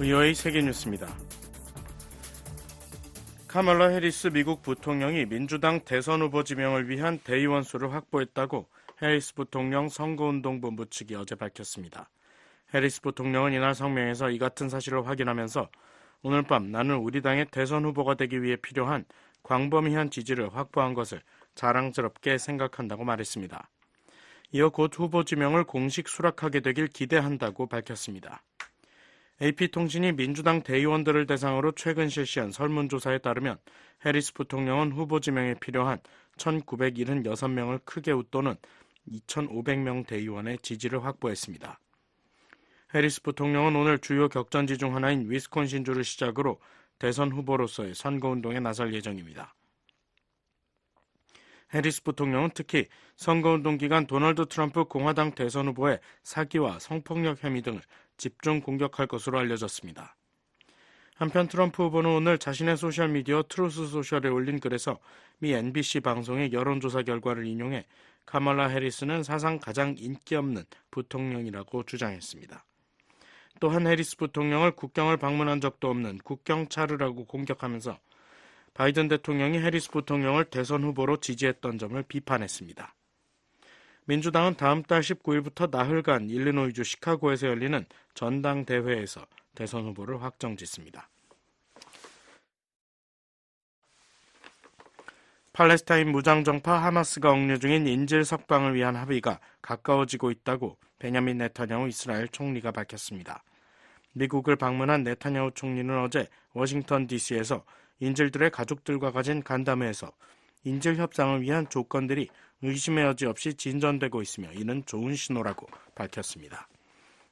VOA 세계뉴스입니다. 카멀라 해리스 미국 부통령이 민주당 대선 후보 지명을 위한 대의원 수를 확보했다고 해리스 부통령 선거운동본부 측이 어제 밝혔습니다. 해리스 부통령은 이날 성명에서 이 같은 사실을 확인하면서 오늘 밤 나는 우리 당의 대선 후보가 되기 위해 필요한 광범위한 지지를 확보한 것을 자랑스럽게 생각한다고 말했습니다. 이어 곧 후보 지명을 공식 수락하게 되길 기대한다고 밝혔습니다. AP통신이 민주당 대의원들을 대상으로 최근 실시한 설문조사에 따르면 해리스 부통령은 후보 지명에 필요한 1976명을 크게 웃도는 2500명 대의원의 지지를 확보했습니다. 해리스 부통령은 오늘 주요 격전지 중 하나인 위스콘신주를 시작으로 대선 후보로서의 선거운동에 나설 예정입니다. 해리스 부통령은 특히 선거운동 기간 도널드 트럼프 공화당 대선 후보의 사기와 성폭력 혐의 등을 집중 공격할 것으로 알려졌습니다. 한편 트럼프 후보는 오늘 자신의 소셜미디어 트루스 소셜에 올린 글에서 미 NBC 방송의 여론조사 결과를 인용해 카멀라 해리스는 사상 가장 인기 없는 부통령이라고 주장했습니다. 또한 해리스 부통령을 국경을 방문한 적도 없는 국경차르라고 공격하면서 바이든 대통령이 해리스 부통령을 대선 후보로 지지했던 점을 비판했습니다. 민주당은 다음 달 19일부터 나흘간 일리노이주 시카고에서 열리는 전당대회에서 대선 후보를 확정짓습니다. 팔레스타인 무장정파 하마스가 억류 중인 인질 석방을 위한 합의가 가까워지고 있다고 베냐민 네타냐후 이스라엘 총리가 밝혔습니다. 미국을 방문한 네타냐후 총리는 어제 워싱턴 DC에서 인질들의 가족들과 가진 간담회에서 인질 협상을 위한 조건들이 의심의 여지 없이 진전되고 있으며 이는 좋은 신호라고 밝혔습니다.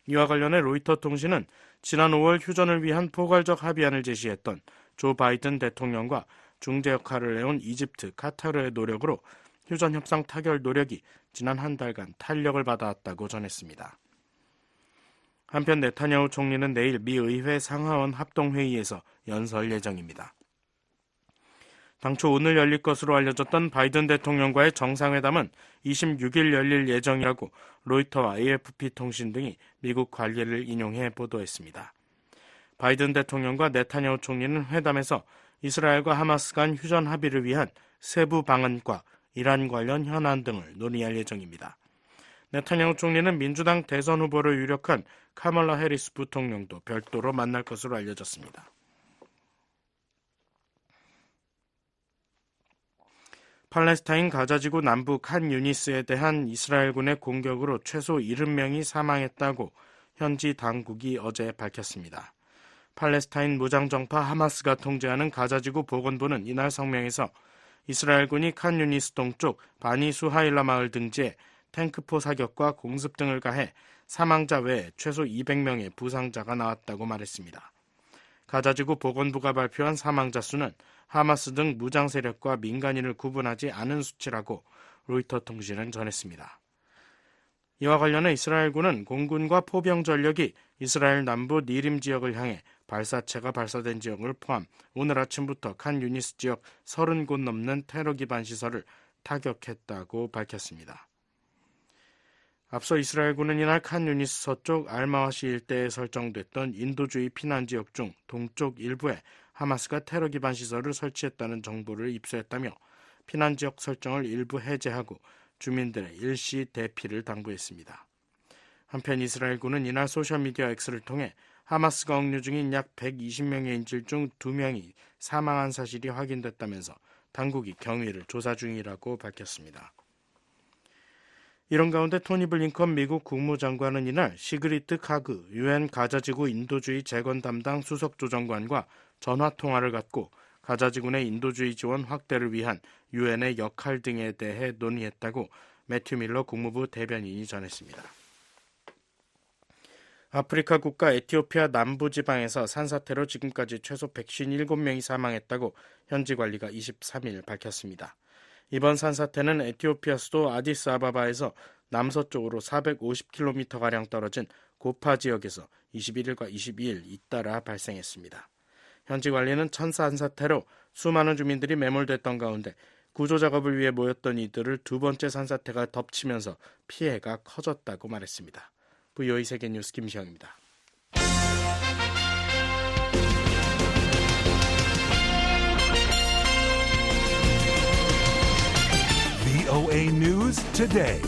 이와 관련해 로이터 통신은 지난 5월 휴전을 위한 포괄적 합의안을 제시했던 조 바이든 대통령과 중재 역할을 해온 이집트, 카타르의 노력으로 휴전 협상 타결 노력이 지난 한 달간 탄력을 받아왔다고 전했습니다. 한편 네타냐후 총리는 내일 미 의회 상하원 합동회의에서 연설 예정입니다. 당초 오늘 열릴 것으로 알려졌던 바이든 대통령과의 정상회담은 26일 열릴 예정이라고 로이터와 AFP 통신 등이 미국 관계를 인용해 보도했습니다. 바이든 대통령과 네타냐후 총리는 회담에서 이스라엘과 하마스 간 휴전 합의를 위한 세부 방안과 이란 관련 현안 등을 논의할 예정입니다. 네타냐후 총리는 민주당 대선 후보로 유력한 카멀라 해리스 부통령도 별도로 만날 것으로 알려졌습니다. 팔레스타인 가자지구 남부 칸 유니스에 대한 이스라엘군의 공격으로 최소 70명이 사망했다고 현지 당국이 어제 밝혔습니다. 팔레스타인 무장정파 하마스가 통제하는 가자지구 보건부는 이날 성명에서 이스라엘군이 칸 유니스 동쪽 바니 수하일라 마을 등지에 탱크포 사격과 공습 등을 가해 사망자 외에 최소 200명의 부상자가 나왔다고 말했습니다. 가자지구 보건부가 발표한 사망자 수는 하마스 등 무장 세력과 민간인을 구분하지 않은 수치라고 로이터 통신은 전했습니다. 이와 관련해 이스라엘군은 공군과 포병 전력이 이스라엘 남부 니림 지역을 향해 발사체가 발사된 지역을 포함 오늘 아침부터 칸 유니스 지역 30곳 넘는 테러 기반 시설을 타격했다고 밝혔습니다. 앞서 이스라엘군은 이날 칸 유니스 서쪽 알마와시 일대에 설정됐던 인도주의 피난 지역 중 동쪽 일부에 하마스가 테러 기반 시설을 설치했다는 정보를 입수했다며 피난 지역 설정을 일부 해제하고 주민들의 일시 대피를 당부했습니다. 한편 이스라엘군은 이날 소셜미디어 X를 통해 하마스가 억류 중인 약 120명의 인질 중 2명이 사망한 사실이 확인됐다면서 당국이 경위를 조사 중이라고 밝혔습니다. 이런 가운데 토니 블링컨 미국 국무장관은 이날 시그리트 카그 유엔 가자지구 인도주의 재건 담당 수석조정관과 전화통화를 갖고 가자지구 내 인도주의 지원 확대를 위한 유엔의 역할 등에 대해 논의했다고 매튜 밀러 국무부 대변인이 전했습니다. 아프리카 국가 에티오피아 남부지방에서 산사태로 지금까지 최소 157명이 사망했다고 현지 관리가 23일 밝혔습니다. 이번 산사태는 에티오피아 수도 아디스아바바에서 남서쪽으로 450km가량 떨어진 고파 지역에서 21일과 22일 잇따라 발생했습니다. 현지 관리는 첫 산사태로 수많은 주민들이 매몰됐던 가운데 구조작업을 위해 모였던 이들을 두 번째 산사태가 덮치면서 피해가 커졌다고 말했습니다. VOA 세계뉴스 김시영입니다. VOA News Today.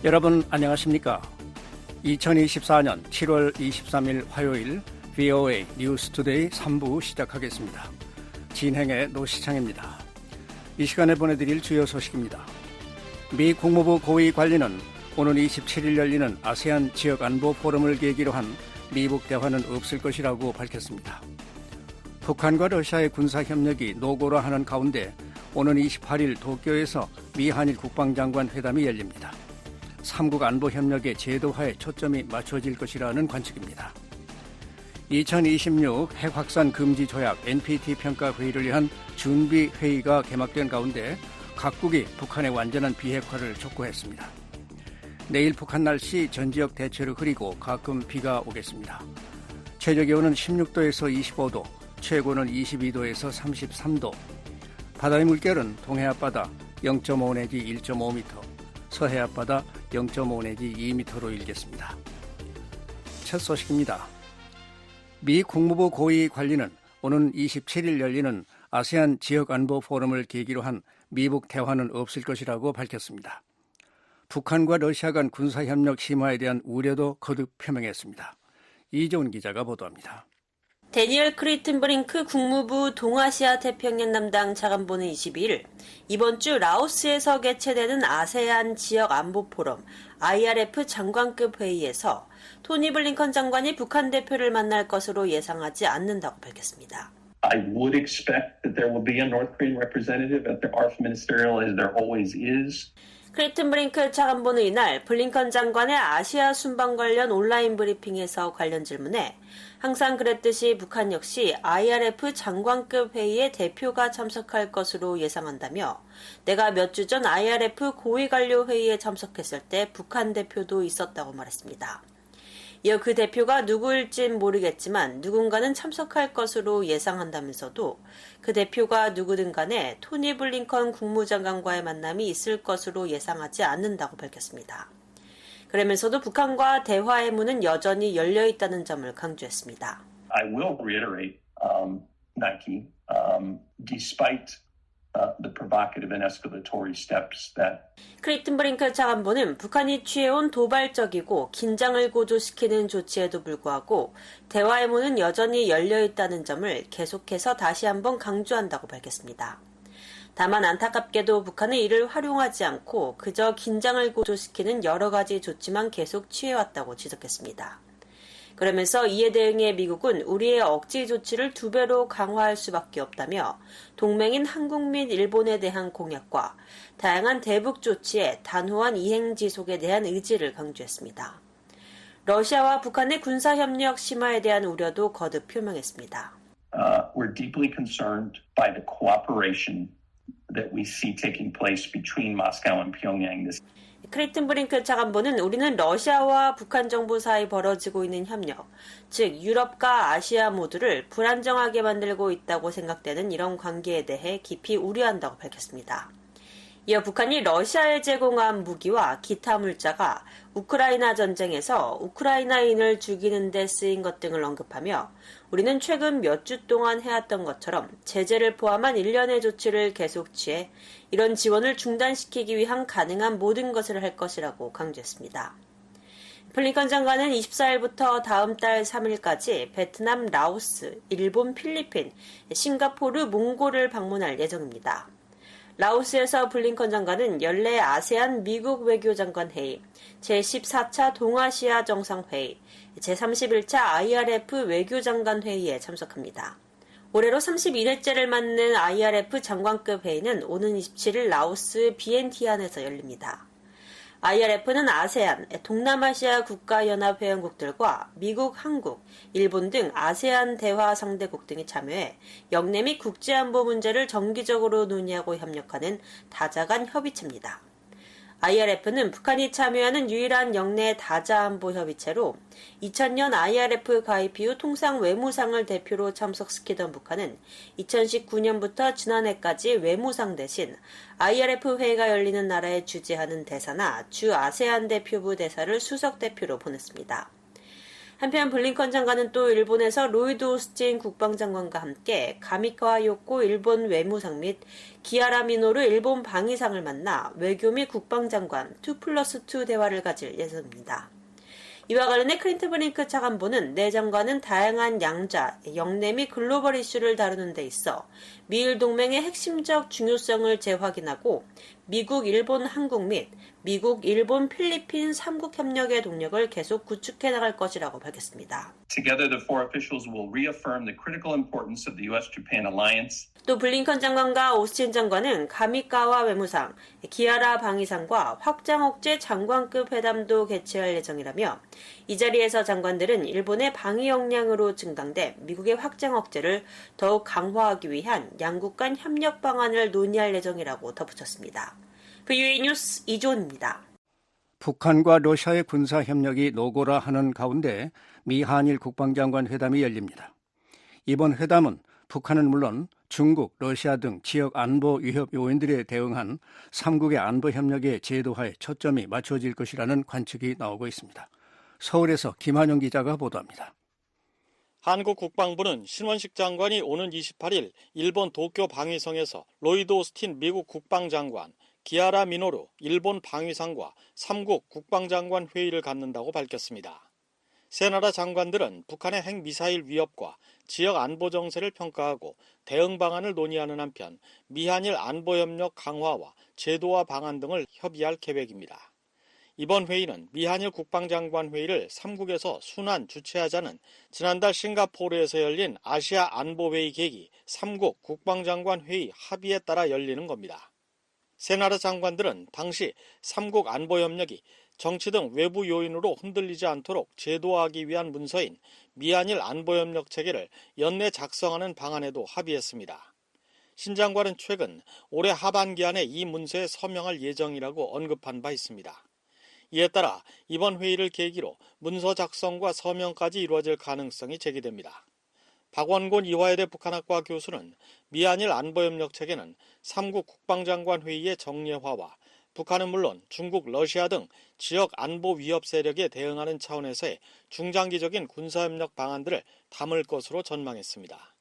여러분 안녕하십니까? 2024년 7월 23일 화요일 VOA 뉴스 투데이 3부 시작하겠습니다. 진행의 노시창입니다. 이 시간에 보내드릴 주요 소식입니다. 미 국무부 고위 관리는 오는 27일 열리는 아세안 지역 안보 포럼을 계기로 한 미북 대화는 없을 것이라고 밝혔습니다. 북한과 러시아의 군사협력이 노골화하는 가운데 오는 28일 도쿄에서 미한일 국방장관 회담이 열립니다. 3국 안보협력의 제도화에 초점이 맞춰질 것이라는 관측입니다. 2026 핵확산 금지 조약 NPT 평가 회의를 위한 준비 회의가 개막된 가운데 각국이 북한의 완전한 비핵화를 촉구했습니다. 내일 북한 날씨 전 지역 대체로 흐리고 가끔 비가 오겠습니다. 최저기온은 16도에서 25도, 최고는 22도에서 33도. 바다의 물결은 동해 앞바다 0.5 내지 1.5m, 서해 앞바다 0.5 내지 2m로 일겠습니다. 첫 소식입니다. 미 국무부 고위 관리는 오는 27일 열리는 아세안 지역 안보 포럼을 계기로 한 미북 대화는 없을 것이라고 밝혔습니다. 북한과 러시아 간 군사협력 심화에 대한 우려도 거듭 표명했습니다. 이재훈 기자가 보도합니다. 데니얼 크리튼브링크 국무부 동아시아 태평양 담당 차관보는 22일 이번 주 라오스에서 개최되는 아세안 지역 안보 포럼 IRF 장관급 회의에서 토니 블링컨 장관이 북한 대표를 만날 것으로 예상하지 않는다고 밝혔습니다. I would expect that there will be a North Korean representative at the ARF ministerial as there always is. 크리튼 브링크 차관보는 이날 블링컨 장관의 아시아 순방 관련 온라인 브리핑에서 관련 질문에 항상 그랬듯이 북한 역시 IRF 장관급 회의에 대표가 참석할 것으로 예상한다며 내가 몇 주 전 IRF 고위 관료 회의에 참석했을 때 북한 대표도 있었다고 말했습니다. 이어 그 대표가 누구일진 모르겠지만 누군가는 참석할 것으로 예상한다면서도 그 대표가 누구든 간에 토니 블링컨 국무장관과의 만남이 있을 것으로 예상하지 않는다고 밝혔습니다. 그러면서도 북한과 대화의 문은 여전히 열려 있다는 점을 강조했습니다. I will reiterate, Nike, despite the provocative and escalatory steps that 크리튼 브링크 차관보는 북한이 취해온 도발적이고 긴장을 고조시키는 조치에도 불구하고 대화의 문은 여전히 열려 있다는 점을 계속해서 다시 한번 강조한다고 밝혔습니다. 다만 안타깝게도 북한은 이를 활용하지 않고 그저 긴장을 고조시키는 여러 가지 조치만 계속 취해왔다고 지적했습니다. 그러면서 이에 대응해 미국은 우리의 억지 조치를 2배로 강화할 수밖에 없다며 동맹인 한국 및 일본에 대한 공약과 다양한 대북 조치의 단호한 이행 지속에 대한 의지를 강조했습니다. 러시아와 북한의 군사협력 심화에 대한 우려도 거듭 표명했습니다. We're deeply concerned by the cooperation that we see taking place between Moscow and Pyongyang. 크리튼 브링크 차관보는 우리는 러시아와 북한 정부 사이 벌어지고 있는 협력, 즉 유럽과 아시아 모두를 불안정하게 만들고 있다고 생각되는 이런 관계에 대해 깊이 우려한다고 밝혔습니다. 이어 북한이 러시아에 제공한 무기와 기타 물자가 우크라이나 전쟁에서 우크라이나인을 죽이는 데 쓰인 것 등을 언급하며 우리는 최근 몇 주 동안 해왔던 것처럼 제재를 포함한 일련의 조치를 계속 취해 이런 지원을 중단시키기 위한 가능한 모든 것을 할 것이라고 강조했습니다. 블링컨 장관은 24일부터 다음 달 3일까지 베트남, 라오스, 일본, 필리핀, 싱가포르, 몽골을 방문할 예정입니다. 라오스에서 블링컨 장관은 연례 아세안 미국 외교장관 회의, 제14차 동아시아 정상회의, 제31차 IRF 외교장관 회의에 참석합니다. 올해로 32회째를 맞는 IRF 장관급 회의는 오는 27일 라오스 비엔티안에서 열립니다. IRF는 아세안, 동남아시아 국가연합 회원국들과 미국, 한국, 일본 등 아세안 대화 상대국 등이 참여해 영내 및 국제안보 문제를 정기적으로 논의하고 협력하는 다자간 협의체입니다. IRF는 북한이 참여하는 유일한 영내 다자안보 협의체로 2000년 IRF 가입 이후 통상 외무상을 대표로 참석시키던 북한은 2019년부터 지난해까지 외무상 대신 IRF 회의가 열리는 나라에 주재하는 대사나 주 아세안 대표부 대사를 수석 대표로 보냈습니다. 한편 블링컨 장관은 또 일본에서 로이드 오스틴 국방장관과 함께 가미카와 요코 일본 외무상 및 기아라 미노루 일본 방위상을 만나 외교 및 국방장관 2+2 대화를 가질 예정입니다. 이와 관련해 클린트 브링크 차관보는 내 장관은 다양한 양자, 영내 및 글로벌 이슈를 다루는 데 있어 미일 동맹의 핵심적 중요성을 재확인하고 미국, 일본, 한국 및 미국, 일본, 필리핀 3국 협력의 동력을 계속 구축해 나갈 것이라고 밝혔습니다. Together, the four officials will reaffirm the critical importance of the U.S.-Japan alliance. 또 블링컨 장관과 오스틴 장관은 가미카와 외무상, 기아라 방위상과 확장 억제 장관급 회담도 개최할 예정이라며 이 자리에서 장관들은 일본의 방위 역량으로 증강돼 미국의 확장 억제를 더욱 강화하기 위한 양국 간 협력 방안을 논의할 예정이라고 덧붙였습니다. VOA 뉴스 이조은입니다. 북한과 러시아의 군사협력이 노고라 하는 가운데 미한일 국방장관 회담이 열립니다. 이번 회담은 북한은 물론 중국, 러시아 등 지역 안보 위협 요인들에 대응한 3국의 안보 협력의 제도화에 초점이 맞춰질 것이라는 관측이 나오고 있습니다. 서울에서 김한영 기자가 보도합니다. 한국 국방부는 신원식 장관이 오는 28일 일본 도쿄 방위성에서 로이드 오스틴 미국 국방장관, 기아라 미노루 일본 방위상과 3국 국방장관 회의를 갖는다고 밝혔습니다. 세 나라 장관들은 북한의 핵미사일 위협과 지역 안보 정세를 평가하고 대응 방안을 논의하는 한편 미한일 안보협력 강화와 제도화 방안 등을 협의할 계획입니다. 이번 회의는 미한일 국방장관 회의를 3국에서 순환 주최하자는 지난달 싱가포르에서 열린 아시아 안보회의 계기 3국 국방장관 회의 합의에 따라 열리는 겁니다. 세 나라 장관들은 당시 3국 안보협력이 정치 등 외부 요인으로 흔들리지 않도록 제도화하기 위한 문서인 미한일 안보협력 체계를 연내 작성하는 방안에도 합의했습니다. 신 장관은 최근 올해 하반기 안에 이 문서에 서명할 예정이라고 언급한 바 있습니다. 이에 따라 이번 회의를 계기로 문서 작성과 서명까지 이루어질 가능성이 제기됩니다. 박원곤 이화여대 북한학과 교수는 미한일 안보협력 체계는 3국 국방장관 회의의 정례화와 북한은 물론 중국, 러시아 등 지역 안보 위협 세력에 대응하는 차원에서의 중장기적인 군사협력 방안들을 담을 것으로 전망했습니다.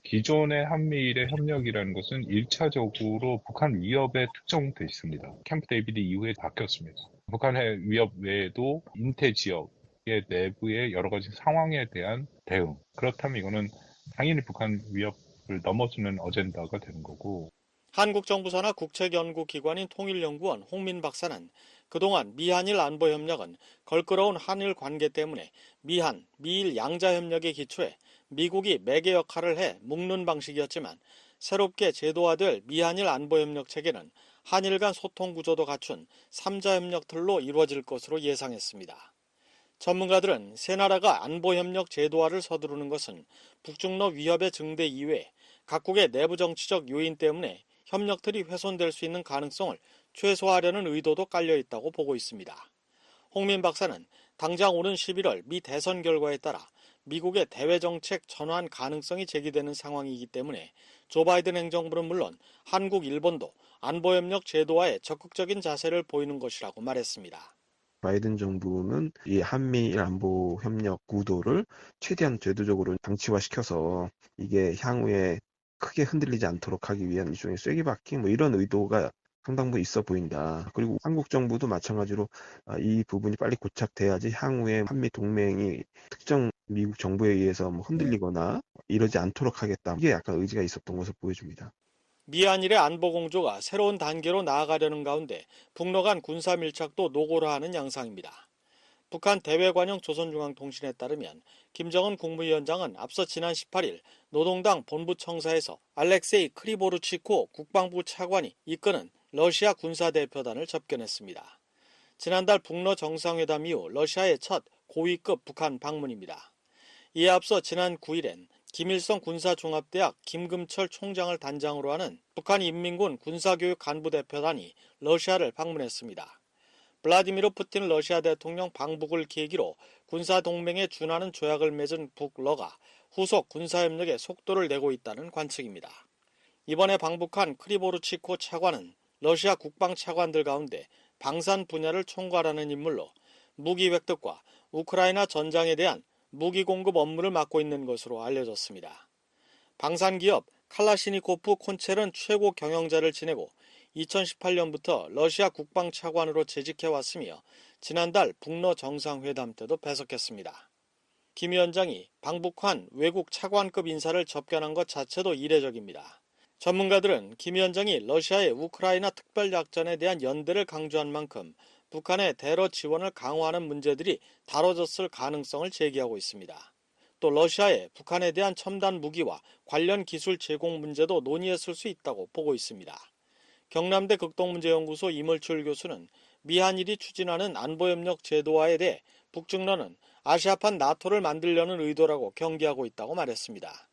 기존의 한미일의 협력이라는 것은 1차적으로 북한 위협에 특정돼 있습니다. 캠프 데이비드 이후에 바뀌었습니다. 북한의 위협 외에도 인태 지역의 내부의 여러 가지 상황에 대한 대응. 그렇다면 이거는 당연히 북한 위협을 넘어서는 어젠다가 되는 거고. 한국 정부 산하 국책연구기관인 통일연구원 홍민 박사는 그동안 미한일 안보협력은 걸끄러운 한일 관계 때문에 미한, 미일 양자협력의 기초에 미국이 매개 역할을 해 묶는 방식이었지만 새롭게 제도화될 미한일 안보협력 체계는 한일 간 소통 구조도 갖춘 3자협력 틀로 이루어질 것으로 예상했습니다. 전문가들은 세 나라가 안보협력 제도화를 서두르는 것은 북중러 위협의 증대 이외에 각국의 내부 정치적 요인 때문에 협력틀이 훼손될 수 있는 가능성을 최소화하려는 의도도 깔려 있다고 보고 있습니다. 홍민 박사는 당장 오는 11월 미 대선 결과에 따라 미국의 대외정책 전환 가능성이 제기되는 상황이기 때문에 조 바이든 행정부는 물론 한국, 일본도 안보협력 제도화에 적극적인 자세를 보이는 것이라고 말했습니다. 바이든 정부는 이 한미일 안보 협력 구도를 최대한 제도적으로 장치화시켜서 이게 향후에 크게 흔들리지 않도록 하기 위한 일종의 쐐기박기 이런 의도가 상당 부분 있어 보인다. 그리고 한국 정부도 마찬가지로 이 부분이 빨리 고착돼야지 향후에 한미 동맹이 특정 미국 정부에 의해서 흔들리거나 이러지 않도록 하겠다. 이게 약간 의지가 있었던 것을 보여줍니다. 미한일의 안보 공조가 새로운 단계로 나아가려는 가운데 북러 간 군사 밀착도 노고라 하는 양상입니다. 북한 대외관영 조선중앙통신에 따르면 김정은 국무위원장은 앞서 지난 18일 노동당 본부청사에서 알렉세이 크리보르치코 국방부 차관이 이끄는 러시아 군사대표단을 접견했습니다. 지난달 북러 정상회담 이후 러시아의 첫 고위급 북한 방문입니다. 이에 앞서 지난 9일엔 김일성 군사종합대학 김금철 총장을 단장으로 하는 북한인민군 군사교육 간부대표단이 러시아를 방문했습니다. 블라디미르 푸틴 러시아 대통령 방북을 계기로 군사동맹에 준하는 조약을 맺은 북러가 후속 군사협력에 속도를 내고 있다는 관측입니다. 이번에 방북한 크리보르치코 차관은 러시아 국방차관들 가운데 방산 분야를 총괄하는 인물로 무기 획득과 우크라이나 전장에 대한 무기 공급 업무를 맡고 있는 것으로 알려졌습니다. 방산기업 칼라시니코프 콘첼은 최고 경영자를 지내고 2018년부터 러시아 국방차관으로 재직해왔으며 지난달 북러 정상회담 때도 배석했습니다. 김 위원장이 방북한 외국 차관급 인사를 접견한 것 자체도 이례적입니다. 전문가들은 김 위원장이 러시아의 우크라이나 특별작전에 대한 연대를 강조한 만큼 북한의 대러 지원을 강화하는 문제들이 다뤄졌을 가능성을 제기하고 있습니다. 또 러시아의 북한에 대한 첨단 무기와 관련 기술 제공 문제도 논의했을 수 있다고 보고 있습니다. 경남대 극동문제연구소 이물출 교수는 미한일이 추진하는 안보협력 제도화에 대해 북중러는 아시아판 나토를 만들려는 의도라고 경계하고 있다고 말했습니다.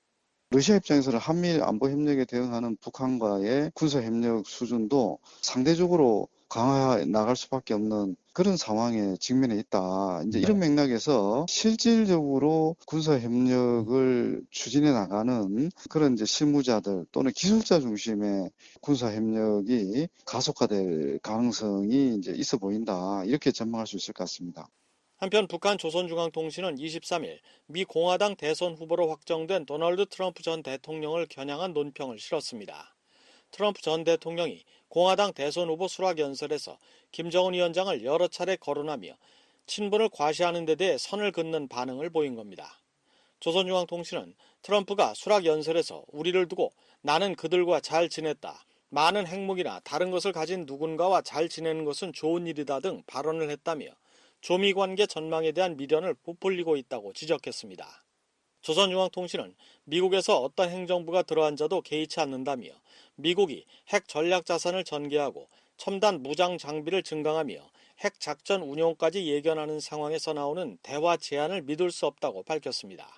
러시아 입장에서는 한미일 안보협력에 대응하는 북한과의 군사협력 수준도 상대적으로 강화해 나갈 수밖에 없는 그런 상황에 직면해 있다. 이제 이런 맥락에서 실질적으로 군사협력을 추진해 나가는 그런 이제 실무자들 또는 기술자 중심의 군사협력이 가속화될 가능성이 이제 있어 보인다. 이렇게 전망할 수 있을 것 같습니다. 한편 북한 조선중앙통신은 23일 미 공화당 대선 후보로 확정된 도널드 트럼프 전 대통령을 겨냥한 논평을 실었습니다. 트럼프 전 대통령이 공화당 대선 후보 수락연설에서 김정은 위원장을 여러 차례 거론하며 친분을 과시하는 데 대해 선을 긋는 반응을 보인 겁니다. 조선중앙통신은 트럼프가 수락연설에서 우리를 두고 나는 그들과 잘 지냈다, 많은 핵무기나 다른 것을 가진 누군가와 잘 지내는 것은 좋은 일이다 등 발언을 했다며 조미관계 전망에 대한 미련을 부풀리고 있다고 지적했습니다. 조선중앙통신은 미국에서 어떤 행정부가 들어앉아도 개의치 않는다며 미국이 핵 전략 자산을 전개하고 첨단 무장 장비를 증강하며 핵 작전 운용까지 예견하는 상황에서 나오는 대화 제안을 믿을 수 없다고 밝혔습니다.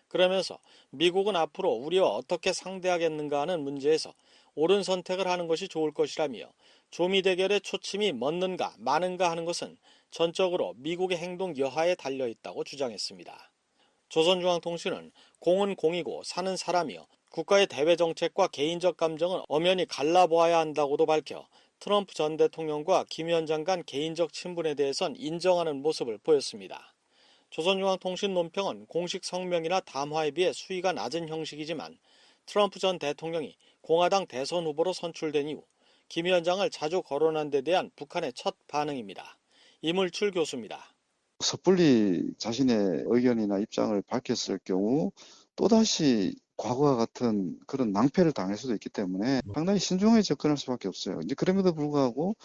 그러면서 미국은 앞으로 우리와 어떻게 상대하겠는가 하는 문제에서 옳은 선택을 하는 것이 좋을 것이라며 조미 대결의 초침이 멎는가 마는가 하는 것은 전적으로 미국의 행동 여하에 달려있다고 주장했습니다. 조선중앙통신은 공은 공이고 사는 사람이여 국가의 대외 정책과 개인적 감정은 엄연히 갈라보아야 한다고도 밝혀 트럼프 전 대통령과 김 위원장 간 개인적 친분에 대해선 인정하는 모습을 보였습니다. 조선중앙통신 논평은 공식 성명이나 담화에 비해 수위가 낮은 형식이지만 트럼프 전 대통령이 공화당 대선 후보로 선출된 이후 김 위원장을 자주 거론한 데 대한 북한의 첫 반응입니다. 이물출 교수입니다. 섣불리 자신의 의견이나 입장을 밝혔을 경우 또다시 과거와 같은 그런 낭패를 당할 수도 있기 때문에 상당히 신중하게 접근할 수밖에 없어요. 이제 그럼에도 불구하고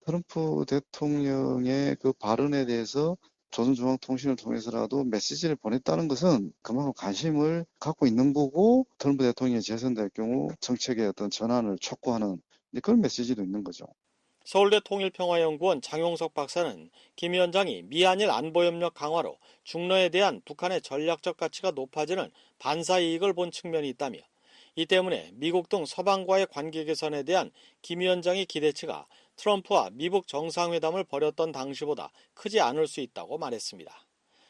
트럼프 대통령의 그 발언에 대해서 조선중앙통신을 통해서라도 메시지를 보냈다는 것은 그만큼 관심을 갖고 있는 거고 트럼프 대통령이 재선될 경우 정책의 어떤 전환을 촉구하는 그런 메시지도 있는 거죠. 서울대 통일평화연구원 장용석 박사는 김 위원장이 미한일 안보협력 강화로 중러에 대한 북한의 전략적 가치가 높아지는 반사이익을 본 측면이 있다며 이 때문에 미국 등 서방과의 관계 개선에 대한 김 위원장의 기대치가 트럼프와 미북 정상회담을 벌였던 당시보다 크지 않을 수 있다고 말했습니다.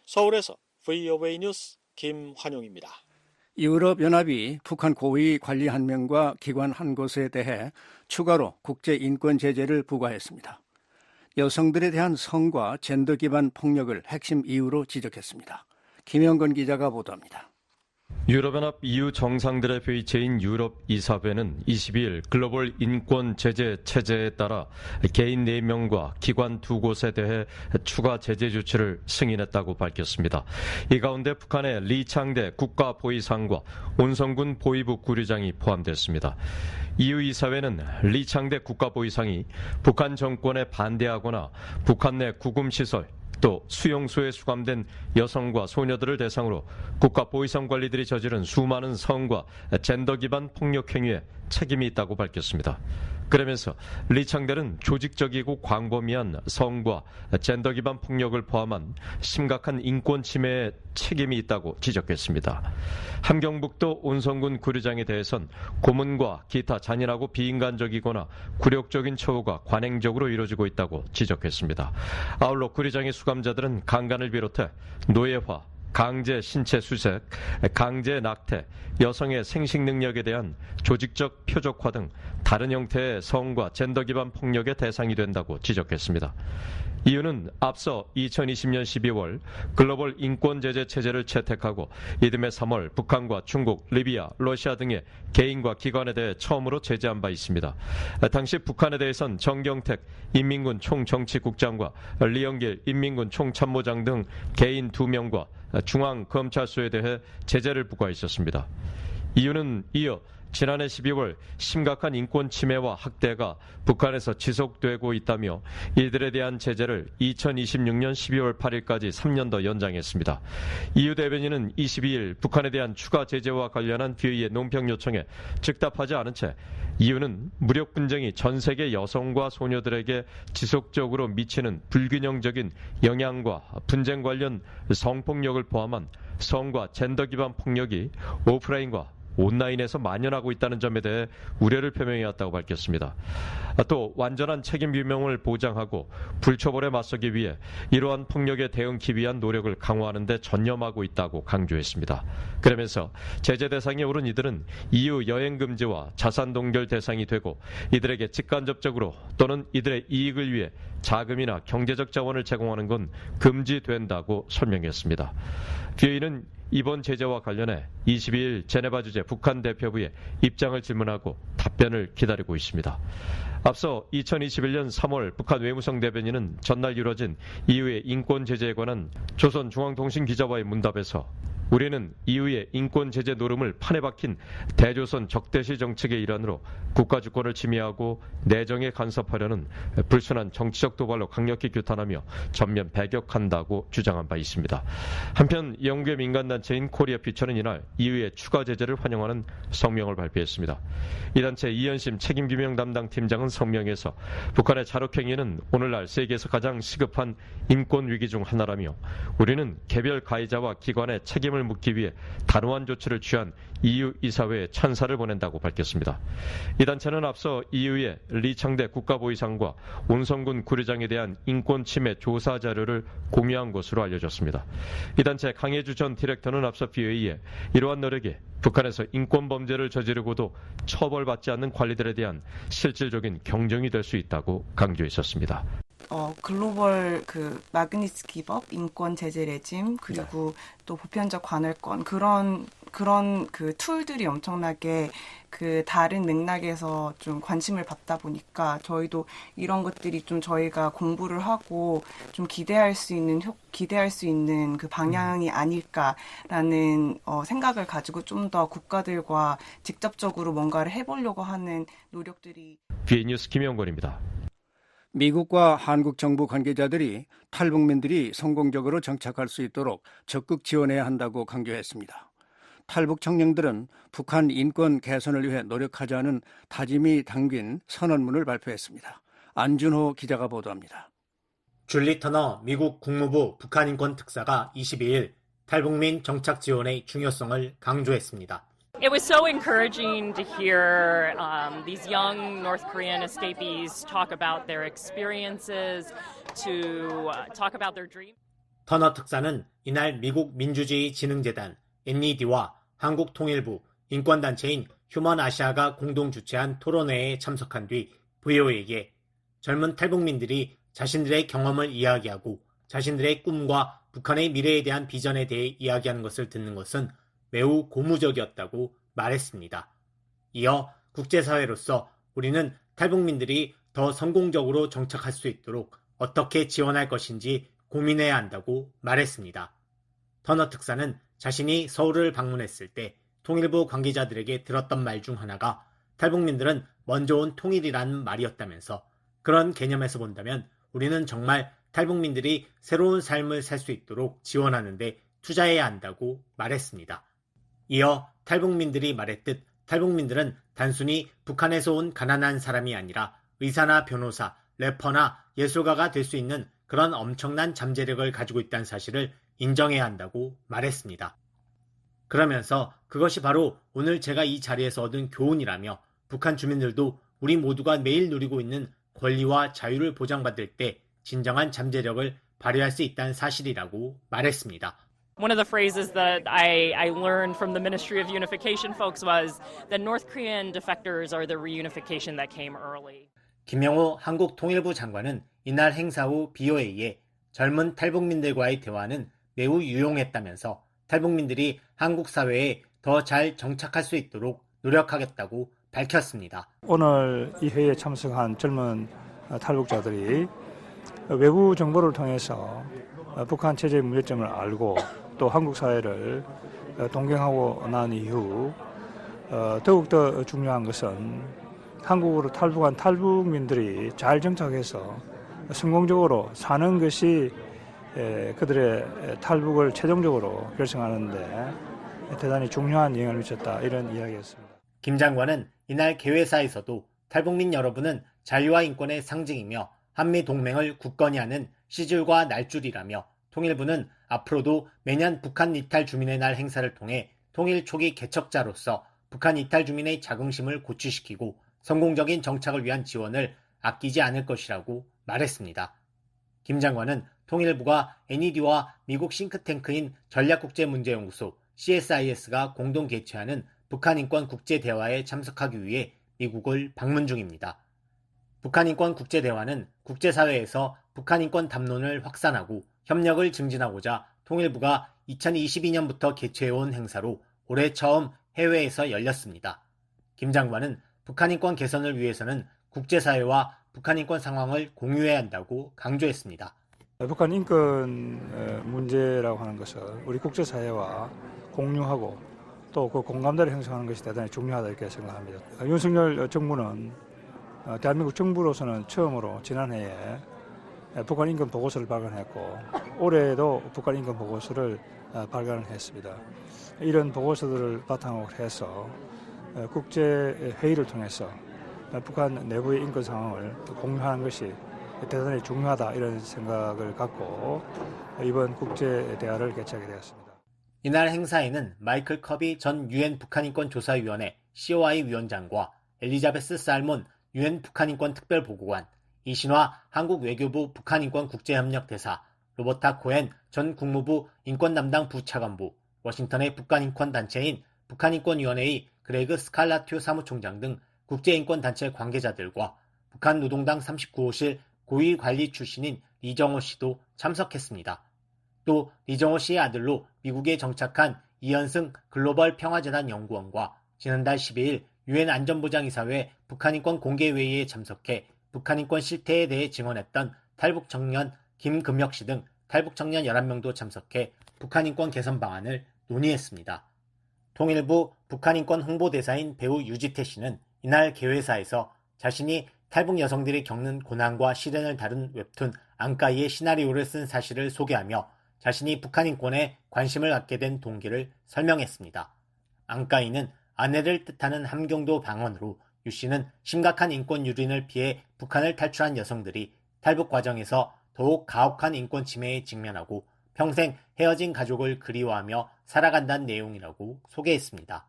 서울에서 VOA 뉴스 김환용입니다. 유럽연합이 북한 고위 관리 한 명과 기관 한 곳에 대해 추가로 국제인권 제재를 부과했습니다. 여성들에 대한 성과 젠더 기반 폭력을 핵심 이유로 지적했습니다. 김영건 기자가 보도합니다. 유럽연합 EU 정상들의 회의체인 유럽 이사회는 22일 글로벌 인권 제재 체제에 따라 개인 4명과 기관 2곳에 대해 추가 제재 조치를 승인했다고 밝혔습니다. 이 가운데 북한의 리창대 국가보위상과 온성군 보위부 구류장이 포함됐습니다. EU 이사회는 리창대 국가보위상이 북한 정권에 반대하거나 북한 내 구금시설 또 수용소에 수감된 여성과 소녀들을 대상으로 국가보위상 관리들이 저지른 수많은 성과 젠더 기반 폭력 행위에 책임이 있다고 밝혔습니다. 그러면서 리창대는 조직적이고 광범위한 성과 젠더 기반 폭력을 포함한 심각한 인권 침해에 책임이 있다고 지적했습니다. 함경북도 온성군 구류장에 대해선 고문과 기타 잔인하고 비인간적이거나 굴욕적인 처우가 관행적으로 이루어지고 있다고 지적했습니다. 아울러 구류장의 수감자들은 강간을 비롯해 노예화, 강제 신체 수색, 강제 낙태, 여성의 생식 능력에 대한 조직적 표적화 등 다른 형태의 성과 젠더 기반 폭력의 대상이 된다고 지적했습니다. 이유는 앞서 2020년 12월 글로벌 인권 제재 체제를 채택하고 이듬해 3월 북한과 중국, 리비아, 러시아 등의 개인과 기관에 대해 처음으로 제재한 바 있습니다. 당시 북한에 대해선 정경택 인민군 총정치국장과 리영길 인민군 총참모장 등 개인 2명과 중앙검찰소에 대해 제재를 부과했었습니다. 이유는 이어 지난해 12월 심각한 인권 침해와 학대가 북한에서 지속되고 있다며 이들에 대한 제재를 2026년 12월 8일까지 3년 더 연장했습니다. EU 대변인은 22일 북한에 대한 추가 제재와 관련한 VOA의 논평 요청에 즉답하지 않은 채 이유는 무력 분쟁이 전 세계 여성과 소녀들에게 지속적으로 미치는 불균형적인 영향과 분쟁 관련 성폭력을 포함한 성과 젠더 기반 폭력이 오프라인과 온라인에서 만연하고 있다는 점에 대해 우려를 표명해왔다고 밝혔습니다. 또 완전한 책임 규명을 보장하고 불처벌에 맞서기 위해 이러한 폭력에 대응하기 위한 노력을 강화하는 데 전념하고 있다고 강조했습니다. 그러면서 제재 대상에 오른 이들은 EU 여행 금지와 자산 동결 대상이 되고 이들에게 직간접적으로 또는 이들의 이익을 위해 자금이나 경제적 자원을 제공하는 건 금지된다고 설명했습니다. VOA는 이번 제재와 관련해 22일 제네바 주재 북한 대표부에 입장을 질문하고 답변을 기다리고 있습니다. 앞서 2021년 3월 북한 외무성 대변인은 전날 이뤄진 EU의 인권 제재에 관한 조선중앙통신 기자와의 문답에서 우리는 EU의 인권 제재 노름을 판에 박힌 대조선 적대시 정책의 일환으로 국가 주권을 침해하고 내정에 간섭하려는 불순한 정치적 도발로 강력히 규탄하며 전면 배격한다고 주장한 바 있습니다. 한편 영국의 민간단체인 코리아 퓨처는 이날 EU의 추가 제재를 환영하는 성명을 발표했습니다. 이 단체 이현심 책임규명 담당 팀장은 성명에서 북한의 잔혹행위는 오늘날 세계에서 가장 시급한 인권 위기 중 하나라며 우리는 개별 가해자와 기관의 책임을 묻기 위해 단호한 조치를 취한 EU 이사회에 찬사를 보낸다고 밝혔습니다. 이 단체는 앞서 EU의 리창대 국가보위상과 온성군 구리장에 대한 인권 침해 조사 자료를 공유한 것으로 알려졌습니다. 이 단체 강혜주 전 디렉터는 앞서 VOA에 이러한 노력이 북한에서 인권 범죄를 저지르고도 처벌받지 않는 관리들에 대한 실질적인 경쟁이 될 수 있다고 강조했었습니다. 글로벌 마그니츠키법 인권 제재 레짐 그리고 또 보편적 관할권 그런 툴들이 엄청나게 다른 맥락에서 좀 관심을 받다 보니까 저희도 이런 것들이 좀 저희가 공부를 하고 좀 기대할 수 있는 그 방향이 아닐까라는 생각을 가지고 좀 더 국가들과 직접적으로 뭔가를 해보려고 하는 노력들이. VOA 뉴스 김영권입니다. 미국과 한국 정부 관계자들이 탈북민들이 성공적으로 정착할 수 있도록 적극 지원해야 한다고 강조했습니다. 탈북 청년들은 북한 인권 개선을 위해 노력하자는 다짐이 담긴 선언문을 발표했습니다. 안준호 기자가 보도합니다. 줄리 터너 미국 국무부 북한 인권 특사가 22일 탈북민 정착 지원의 중요성을 강조했습니다. It was so encouraging to hear these young North Korean escapees talk about their experiences, to talk about their dreams. 터너 특사는 이날 미국 민주주의 진흥재단 NED와 한국 통일부 인권단체인 휴먼 아시아가 공동 주최한 토론회에 참석한 뒤 VOA에게 젊은 탈북민들이 자신들의 경험을 이야기하고 자신들의 꿈과 북한의 미래에 대한 비전에 대해 이야기하는 것을 듣는 것은 매우 고무적이었다고 말했습니다. 이어 국제사회로서 우리는 탈북민들이 더 성공적으로 정착할 수 있도록 어떻게 지원할 것인지 고민해야 한다고 말했습니다. 터너 특사는 자신이 서울을 방문했을 때 통일부 관계자들에게 들었던 말 중 하나가 탈북민들은 먼저 온 통일이라는 말이었다면서 그런 개념에서 본다면 우리는 정말 탈북민들이 새로운 삶을 살 수 있도록 지원하는 데 투자해야 한다고 말했습니다. 이어 탈북민들이 말했듯 탈북민들은 단순히 북한에서 온 가난한 사람이 아니라 의사나 변호사, 래퍼나 예술가가 될 수 있는 그런 엄청난 잠재력을 가지고 있다는 사실을 인정해야 한다고 말했습니다. 그러면서 그것이 바로 오늘 제가 이 자리에서 얻은 교훈이라며 북한 주민들도 우리 모두가 매일 누리고 있는 권리와 자유를 보장받을 때 진정한 잠재력을 발휘할 수 있다는 사실이라고 말했습니다. One of the phrases that I learned from the Ministry of Unification folks was that North Korean defectors are the reunification that came early. 김영호 한국 통일부 장관은 이날 행사 후 BOA에 젊은 탈북민들과의 대화는 매우 유용했다면서 탈북민들이 한국 사회에 더 잘 정착할 수 있도록 노력하겠다고 밝혔습니다. 오늘 이 회의에 참석한 젊은 탈북자들이 외부 정보를 통해서 북한 체제의 문제점을 알고 또 한국 사회를 동경하고 난 이후 더욱더 중요한 것은 한국으로 탈북한 탈북민들이 잘 정착해서 성공적으로 사는 것이 그들의 탈북을 최종적으로 결정하는 데 대단히 중요한 영향을 미쳤다, 이런 이야기였습니다. 김 장관은 이날 개회사에서도 탈북민 여러분은 자유와 인권의 상징이며 한미동맹을 굳건히 하는 시줄과 날줄이라며 통일부는 앞으로도 매년 북한 이탈 주민의 날 행사를 통해 통일 초기 개척자로서 북한 이탈 주민의 자긍심을 고취시키고 성공적인 정착을 위한 지원을 아끼지 않을 것이라고 말했습니다. 김 장관은 통일부가 NED와 미국 싱크탱크인 전략국제문제연구소 CSIS가 공동 개최하는 북한인권국제대화에 참석하기 위해 미국을 방문 중입니다. 북한인권국제대화는 국제사회에서 북한인권 담론을 확산하고 협력을 증진하고자 통일부가 2022년부터 개최해온 행사로 올해 처음 해외에서 열렸습니다. 김 장관은 북한인권 개선을 위해서는 국제사회와 북한인권 상황을 공유해야 한다고 강조했습니다. 북한 인권 문제라고 하는 것을 우리 국제사회와 공유하고 또 그 공감대를 형성하는 것이 대단히 중요하다, 이렇게 생각합니다. 윤석열 정부는 대한민국 정부로서는 처음으로 지난해에 북한 인권 보고서를 발간했고 올해에도 북한 인권 보고서를 발간을 했습니다. 이런 보고서들을 바탕으로 해서 국제 회의를 통해서 북한 내부의 인권 상황을 공유하는 것이 대단히 중요하다, 이런 생각을 갖고 이번 국제 대화를 개최하게 되었습니다. 이날 행사에는 마이클 커비 전 유엔 북한인권조사위원회 COI 위원장과 엘리자베스 살몬 유엔 북한인권 특별보고관, 이신화 한국 외교부 북한인권 국제협력대사, 로버타 코엔 전 국무부 인권담당 부차관부, 워싱턴의 북한인권단체인 북한인권위원회의 그레그 스칼라튜 사무총장 등 국제인권단체 관계자들과 북한 노동당 39호실 고위관리 출신인 리정호 씨도 참석했습니다. 또 리정호 씨의 아들로 미국에 정착한 이현승 글로벌 평화재단 연구원과 지난달 12일 유엔 안전보장이사회 북한인권 공개회의에 참석해 북한인권 실태에 대해 증언했던 탈북 청년 김금혁 씨 등 탈북 청년 11명도 참석해 북한인권 개선 방안을 논의했습니다. 통일부 북한인권 홍보대사인 배우 유지태 씨는 이날 개회사에서 자신이 탈북 여성들이 겪는 고난과 시련을 다룬 웹툰 앙까이의 시나리오를 쓴 사실을 소개하며 자신이 북한인권에 관심을 갖게 된 동기를 설명했습니다. 앙까이는 아내를 뜻하는 함경도 방언으로 유 씨는 심각한 인권 유린을 피해 북한을 탈출한 여성들이 탈북 과정에서 더욱 가혹한 인권 침해에 직면하고 평생 헤어진 가족을 그리워하며 살아간다는 내용이라고 소개했습니다.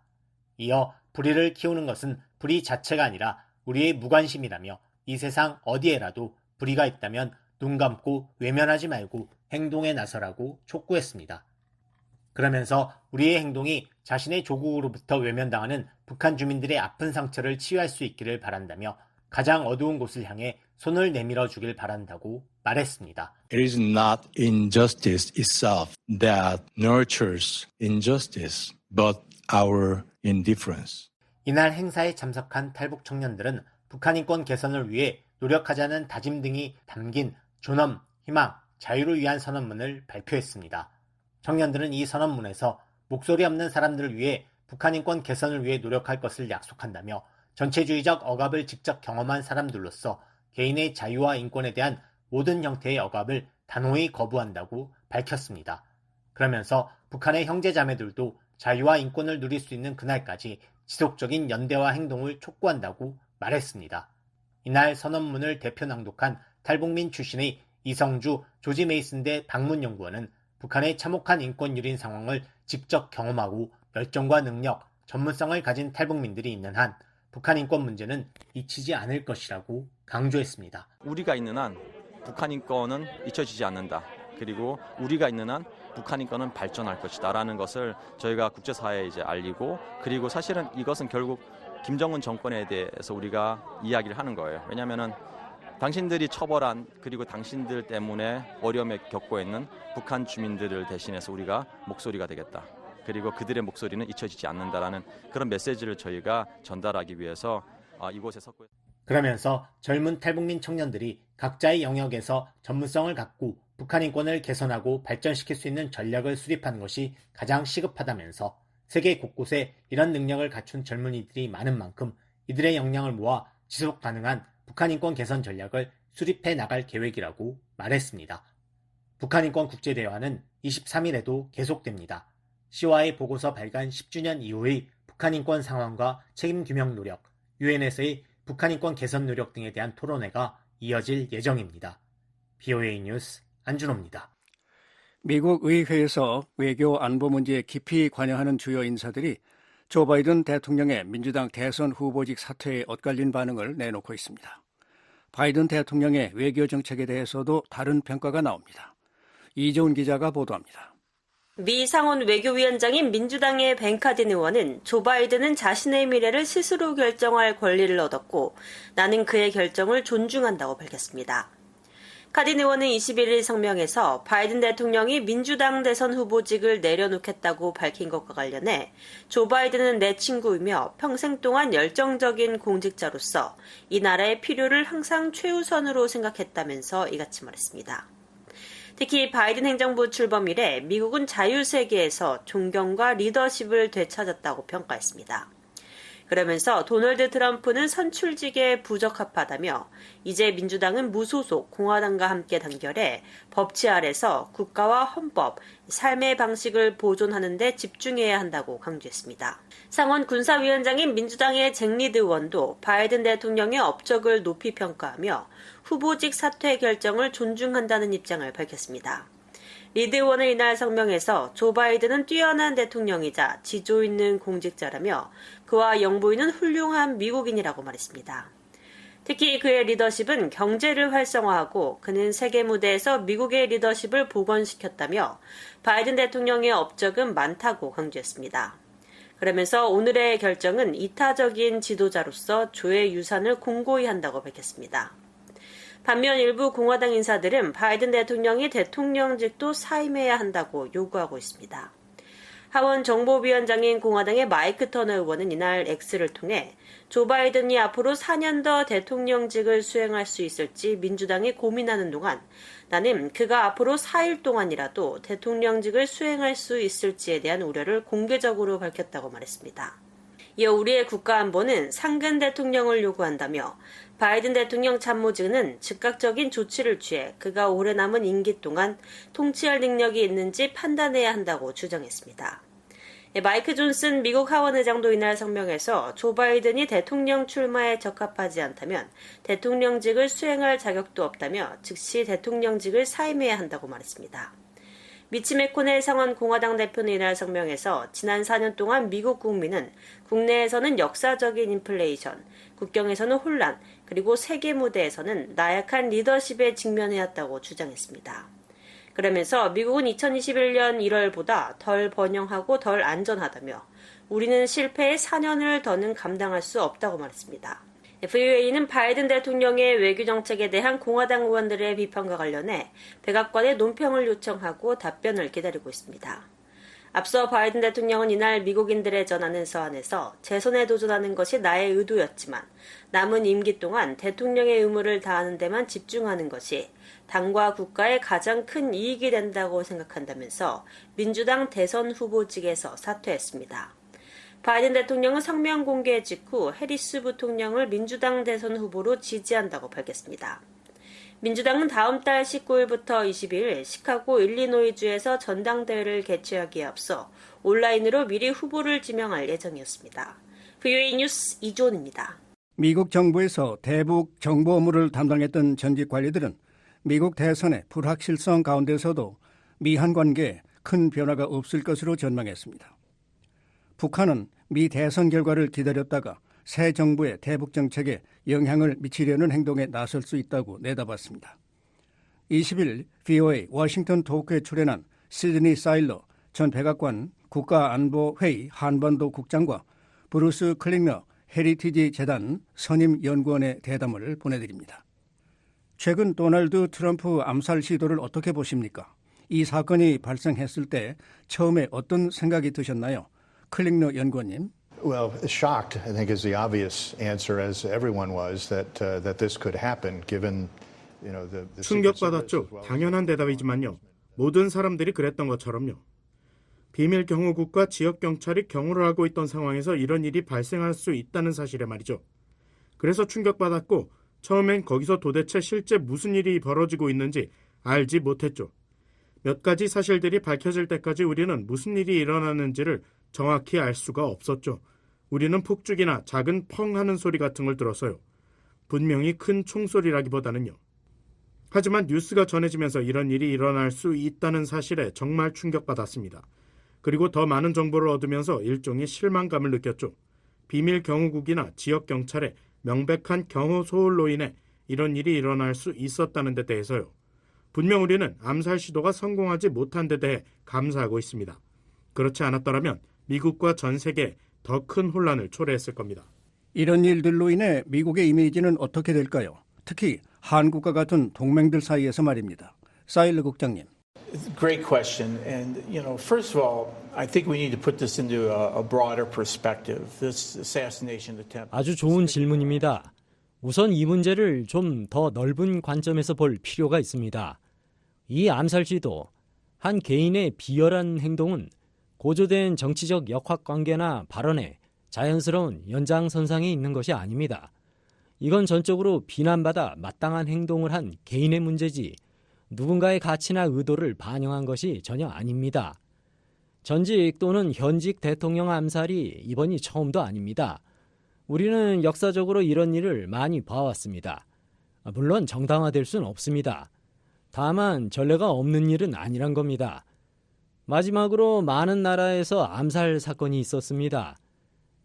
이어 불의를 키우는 것은 불의 자체가 아니라 우리의 무관심이라며 이 세상 어디에라도 불의가 있다면 눈 감고 외면하지 말고 행동에 나서라고 촉구했습니다. 그러면서 우리의 행동이 자신의 조국으로부터 외면당하는 북한 주민들의 아픈 상처를 치유할 수 있기를 바란다며 가장 어두운 곳을 향해 손을 내밀어 주길 바란다고 말했습니다. It is not injustice itself that nurtures injustice, but our indifference. 이날 행사에 참석한 탈북 청년들은 북한인권 개선을 위해 노력하자는 다짐 등이 담긴 존엄, 희망, 자유를 위한 선언문을 발표했습니다. 청년들은 이 선언문에서 목소리 없는 사람들을 위해 북한인권 개선을 위해 노력할 것을 약속한다며 전체주의적 억압을 직접 경험한 사람들로서 개인의 자유와 인권에 대한 모든 형태의 억압을 단호히 거부한다고 밝혔습니다. 그러면서 북한의 형제자매들도 자유와 인권을 누릴 수 있는 그날까지 지속적인 연대와 행동을 촉구한다고 말했습니다. 이날 선언문을 대표 낭독한 탈북민 출신의 이성주 조지 메이슨대 방문연구원은 북한의 참혹한 인권 유린 상황을 직접 경험하고 열정과 능력, 전문성을 가진 탈북민들이 있는 한 북한 인권 문제는 잊히지 않을 것이라고 강조했습니다. 우리가 있는 한 북한 인권은 잊혀지지 않는다. 그리고 우리가 있는 한 북한 인권은 발전할 것이다라는 것을 저희가 국제사회에 이제 알리고, 그리고 사실은 이것은 결국 김정은 정권에 대해서 우리가 이야기를 하는 거예요. 왜냐하면은 당신들이 처벌한, 그리고 당신들 때문에 어려움에 겪고 있는 북한 주민들을 대신해서 우리가 목소리가 되겠다. 그리고 그들의 목소리는 잊혀지지 않는다라는 그런 메시지를 저희가 전달하기 위해서 이곳에 섰고요. 그러면서 젊은 탈북민 청년들이 각자의 영역에서 전문성을 갖고 북한 인권을 개선하고 발전시킬 수 있는 전략을 수립하는 것이 가장 시급하다면서 세계 곳곳에 이런 능력을 갖춘 젊은이들이 많은 만큼 이들의 역량을 모아 지속 가능한 북한 인권 개선 전략을 수립해 나갈 계획이라고 말했습니다. 북한 인권 국제대화는 23일에도 계속됩니다. COI 보고서 발간 10주년 이후의 북한 인권 상황과 책임 규명 노력, 유엔에서의 북한 인권 개선 노력 등에 대한 토론회가 이어질 예정입니다. BOA 뉴스 안준호입니다. 미국 의회에서 외교 안보 문제에 깊이 관여하는 주요 인사들이 조 바이든 대통령의 민주당 대선 후보직 사퇴에 엇갈린 반응을 내놓고 있습니다. 바이든 대통령의 외교 정책에 대해서도 다른 평가가 나옵니다. 이재훈 기자가 보도합니다. 미 상원 외교위원장인 민주당의 벤 카딘 의원은 조 바이든은 자신의 미래를 스스로 결정할 권리를 얻었고 나는 그의 결정을 존중한다고 밝혔습니다. 카딘 의원은 21일 성명에서 바이든 대통령이 민주당 대선 후보직을 내려놓겠다고 밝힌 것과 관련해 조 바이든은 내 친구이며 평생 동안 열정적인 공직자로서 이 나라의 필요를 항상 최우선으로 생각했다면서 이같이 말했습니다. 특히 바이든 행정부 출범 이래 미국은 자유세계에서 존경과 리더십을 되찾았다고 평가했습니다. 그러면서 도널드 트럼프는 선출직에 부적합하다며 이제 민주당은 무소속 공화당과 함께 단결해 법치 아래서 국가와 헌법, 삶의 방식을 보존하는 데 집중해야 한다고 강조했습니다. 상원 군사위원장인 민주당의 잭 리드 의원도 바이든 대통령의 업적을 높이 평가하며 후보직 사퇴 결정을 존중한다는 입장을 밝혔습니다. 리드 의원은 이날 성명에서 조 바이든은 뛰어난 대통령이자 지조 있는 공직자라며 그와 영부인은 훌륭한 미국인이라고 말했습니다. 특히 그의 리더십은 경제를 활성화하고 그는 세계 무대에서 미국의 리더십을 복원시켰다며 바이든 대통령의 업적은 많다고 강조했습니다. 그러면서 오늘의 결정은 이타적인 지도자로서 조의 유산을 공고히 한다고 밝혔습니다. 반면 일부 공화당 인사들은 바이든 대통령이 대통령직도 사임해야 한다고 요구하고 있습니다. 하원 정보위원장인 공화당의 마이크 터너 의원은 이날 X를 통해 조 바이든이 앞으로 4년 더 대통령직을 수행할 수 있을지 민주당이 고민하는 동안 나는 그가 앞으로 4일 동안이라도 대통령직을 수행할 수 있을지에 대한 우려를 공개적으로 밝혔다고 말했습니다. 이어 우리의 국가안보는 상근 대통령을 요구한다며 바이든 대통령 참모진은 즉각적인 조치를 취해 그가 오래 남은 임기 동안 통치할 능력이 있는지 판단해야 한다고 주장했습니다. 마이크 존슨 미국 하원의장도 이날 성명에서 조 바이든이 대통령 출마에 적합하지 않다면 대통령직을 수행할 자격도 없다며 즉시 대통령직을 사임해야 한다고 말했습니다. 미치 매코넬 상원 공화당 대표는 이날 성명에서 지난 4년 동안 미국 국민은 국내에서는 역사적인 인플레이션, 국경에서는 혼란, 그리고 세계 무대에서는 나약한 리더십에 직면해왔다고 주장했습니다. 그러면서 미국은 2021년 1월보다 덜 번영하고 덜 안전하다며 우리는 실패의 4년을 더는 감당할 수 없다고 말했습니다. VOA는 바이든 대통령의 외교 정책에 대한 공화당 의원들의 비판과 관련해 백악관에 논평을 요청하고 답변을 기다리고 있습니다. 앞서 바이든 대통령은 이날 미국인들에 전하는 서한에서 재선에 도전하는 것이 나의 의도였지만 남은 임기 동안 대통령의 의무를 다하는 데만 집중하는 것이 당과 국가에 가장 큰 이익이 된다고 생각한다면서 민주당 대선 후보직에서 사퇴했습니다. 바이든 대통령은 성명 공개 직후 해리스 부통령을 민주당 대선 후보로 지지한다고 밝혔습니다. 민주당은 다음 달 19일부터 22일 시카고 일리노이주에서 전당대회를 개최하기에 앞서 온라인으로 미리 후보를 지명할 예정이었습니다. VOA 뉴스 이존입니다. 미국 정부에서 대북 정보 업무를 담당했던 전직 관리들은 미국 대선의 불확실성 가운데서도 미한 관계에 큰 변화가 없을 것으로 전망했습니다. 북한은 미 대선 결과를 기다렸다가 새 정부의 대북 정책에 영향을 미치려는 행동에 나설 수 있다고 내다봤습니다. 20일 VOA 워싱턴 토크에 출연한 시드니 사일러 전 백악관 국가안보회의 한반도 국장과 브루스 클링너 헤리티지 재단 선임연구원의 대담을 보내드립니다. 최근 도널드 트럼프 암살 시도를 어떻게 보십니까? 이 사건이 발생했을 때 처음에 어떤 생각이 드셨나요? 클링너 연구원님. Well, shocked, I think, is the obvious answer, as everyone was, that this could happen, given, the 충격받았죠. 당연한 대답이지만요. 모든 사람들이 그랬던 것처럼요. 비밀 경호국과 지역 경찰이 경호를 하고 있던 상황에서 이런 일이 발생할 수 있다는 사실에 말이죠. 그래서 충격받았고 처음엔 거기서 도대체 실제 무슨 일이 벌어지고 있는지 알지 못했죠. 몇 가지 사실들이 밝혀질 때까지 우리는 무슨 일이 일어나는지를 정확히 알 수가 없었죠. 우리는 폭죽이나 작은 펑 하는 소리 같은 걸 들었어요. 분명히 큰 총소리라기보다는요. 하지만 뉴스가 전해지면서 이런 일이 일어날 수 있다는 사실에 정말 충격받았습니다. 그리고 더 많은 정보를 얻으면서 일종의 실망감을 느꼈죠. 비밀 경호국이나 지역 경찰의 명백한 경호 소홀로 인해 이런 일이 일어날 수 있었다는 데 대해서요. 분명 우리는 암살 시도가 성공하지 못한 데 대해 감사하고 있습니다. 그렇지 않았더라면 미국과 전 세계에 더 큰 혼란을 초래했을 겁니다. 이런 일들로 인해 미국의 이미지는 어떻게 될까요? 특히 한국과 같은 동맹들 사이에서 말입니다. 사일러 국장님. Great question. And, first of all, I think we need to put this into a broader perspective. This assassination attempt. 아주 좋은 질문입니다. 우선 이 문제를 좀 더 넓은 관점에서 볼 필요가 있습니다. 이 암살 시도, 한 개인의 비열한 행동은 고조된 정치적 역학관계나 발언에 자연스러운 연장선상에 있는 것이 아닙니다. 이건 전적으로 비난받아 마땅한 행동을 한 개인의 문제지 누군가의 가치나 의도를 반영한 것이 전혀 아닙니다. 전직 또는 현직 대통령 암살이 이번이 처음도 아닙니다. 우리는 역사적으로 이런 일을 많이 봐왔습니다. 물론 정당화될 수는 없습니다. 다만 전례가 없는 일은 아니란 겁니다. 마지막으로 많은 나라에서 암살 사건이 있었습니다.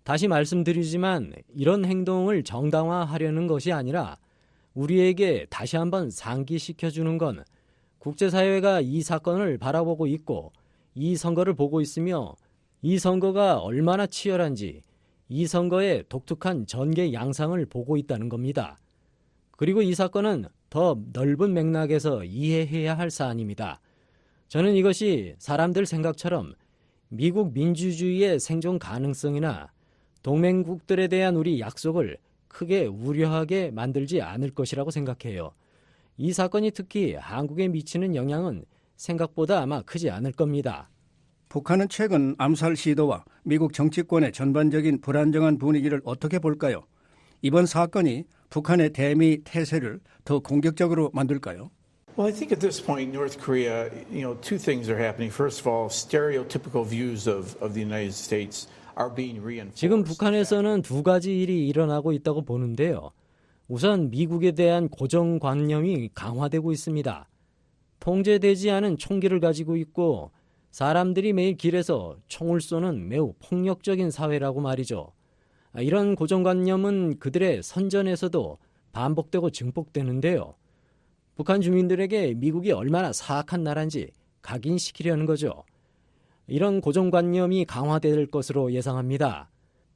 다시 말씀드리지만 이런 행동을 정당화하려는 것이 아니라 우리에게 다시 한번 상기시켜주는 건 국제사회가 이 사건을 바라보고 있고 이 선거를 보고 있으며 이 선거가 얼마나 치열한지 이 선거의 독특한 전개 양상을 보고 있다는 겁니다. 그리고 이 사건은 더 넓은 맥락에서 이해해야 할 사안입니다. 저는 이것이 사람들 생각처럼 미국 민주주의의 생존 가능성이나 동맹국들에 대한 우리 약속을 크게 우려하게 만들지 않을 것이라고 생각해요. 이 사건이 특히 한국에 미치는 영향은 생각보다 아마 크지 않을 겁니다. 북한은 최근 암살 시도와 미국 정치권의 전반적인 불안정한 분위기를 어떻게 볼까요? 이번 사건이 북한의 대미 태세를 더 공격적으로 만들까요? Well, I think at this point, North Korea, two things are happening. First of all, stereotypical views of the United States are being reinforced. 지금 북한에서는 두 가지 일이 일어나고 있다고 보는데요. 우선 미국에 대한 고정관념이 강화되고 있습니다. 통제되지 않은 총기를 가지고 있고 사람들이 매일 길에서 총을 쏘는 매우 폭력적인 사회라고 말이죠. 이런 고정관념은 그들의 선전에서도 반복되고 증폭되는데요. 북한 주민들에게 미국이 얼마나 사악한 나라인지 각인시키려는 거죠. 이런 고정관념이 강화될 것으로 예상합니다.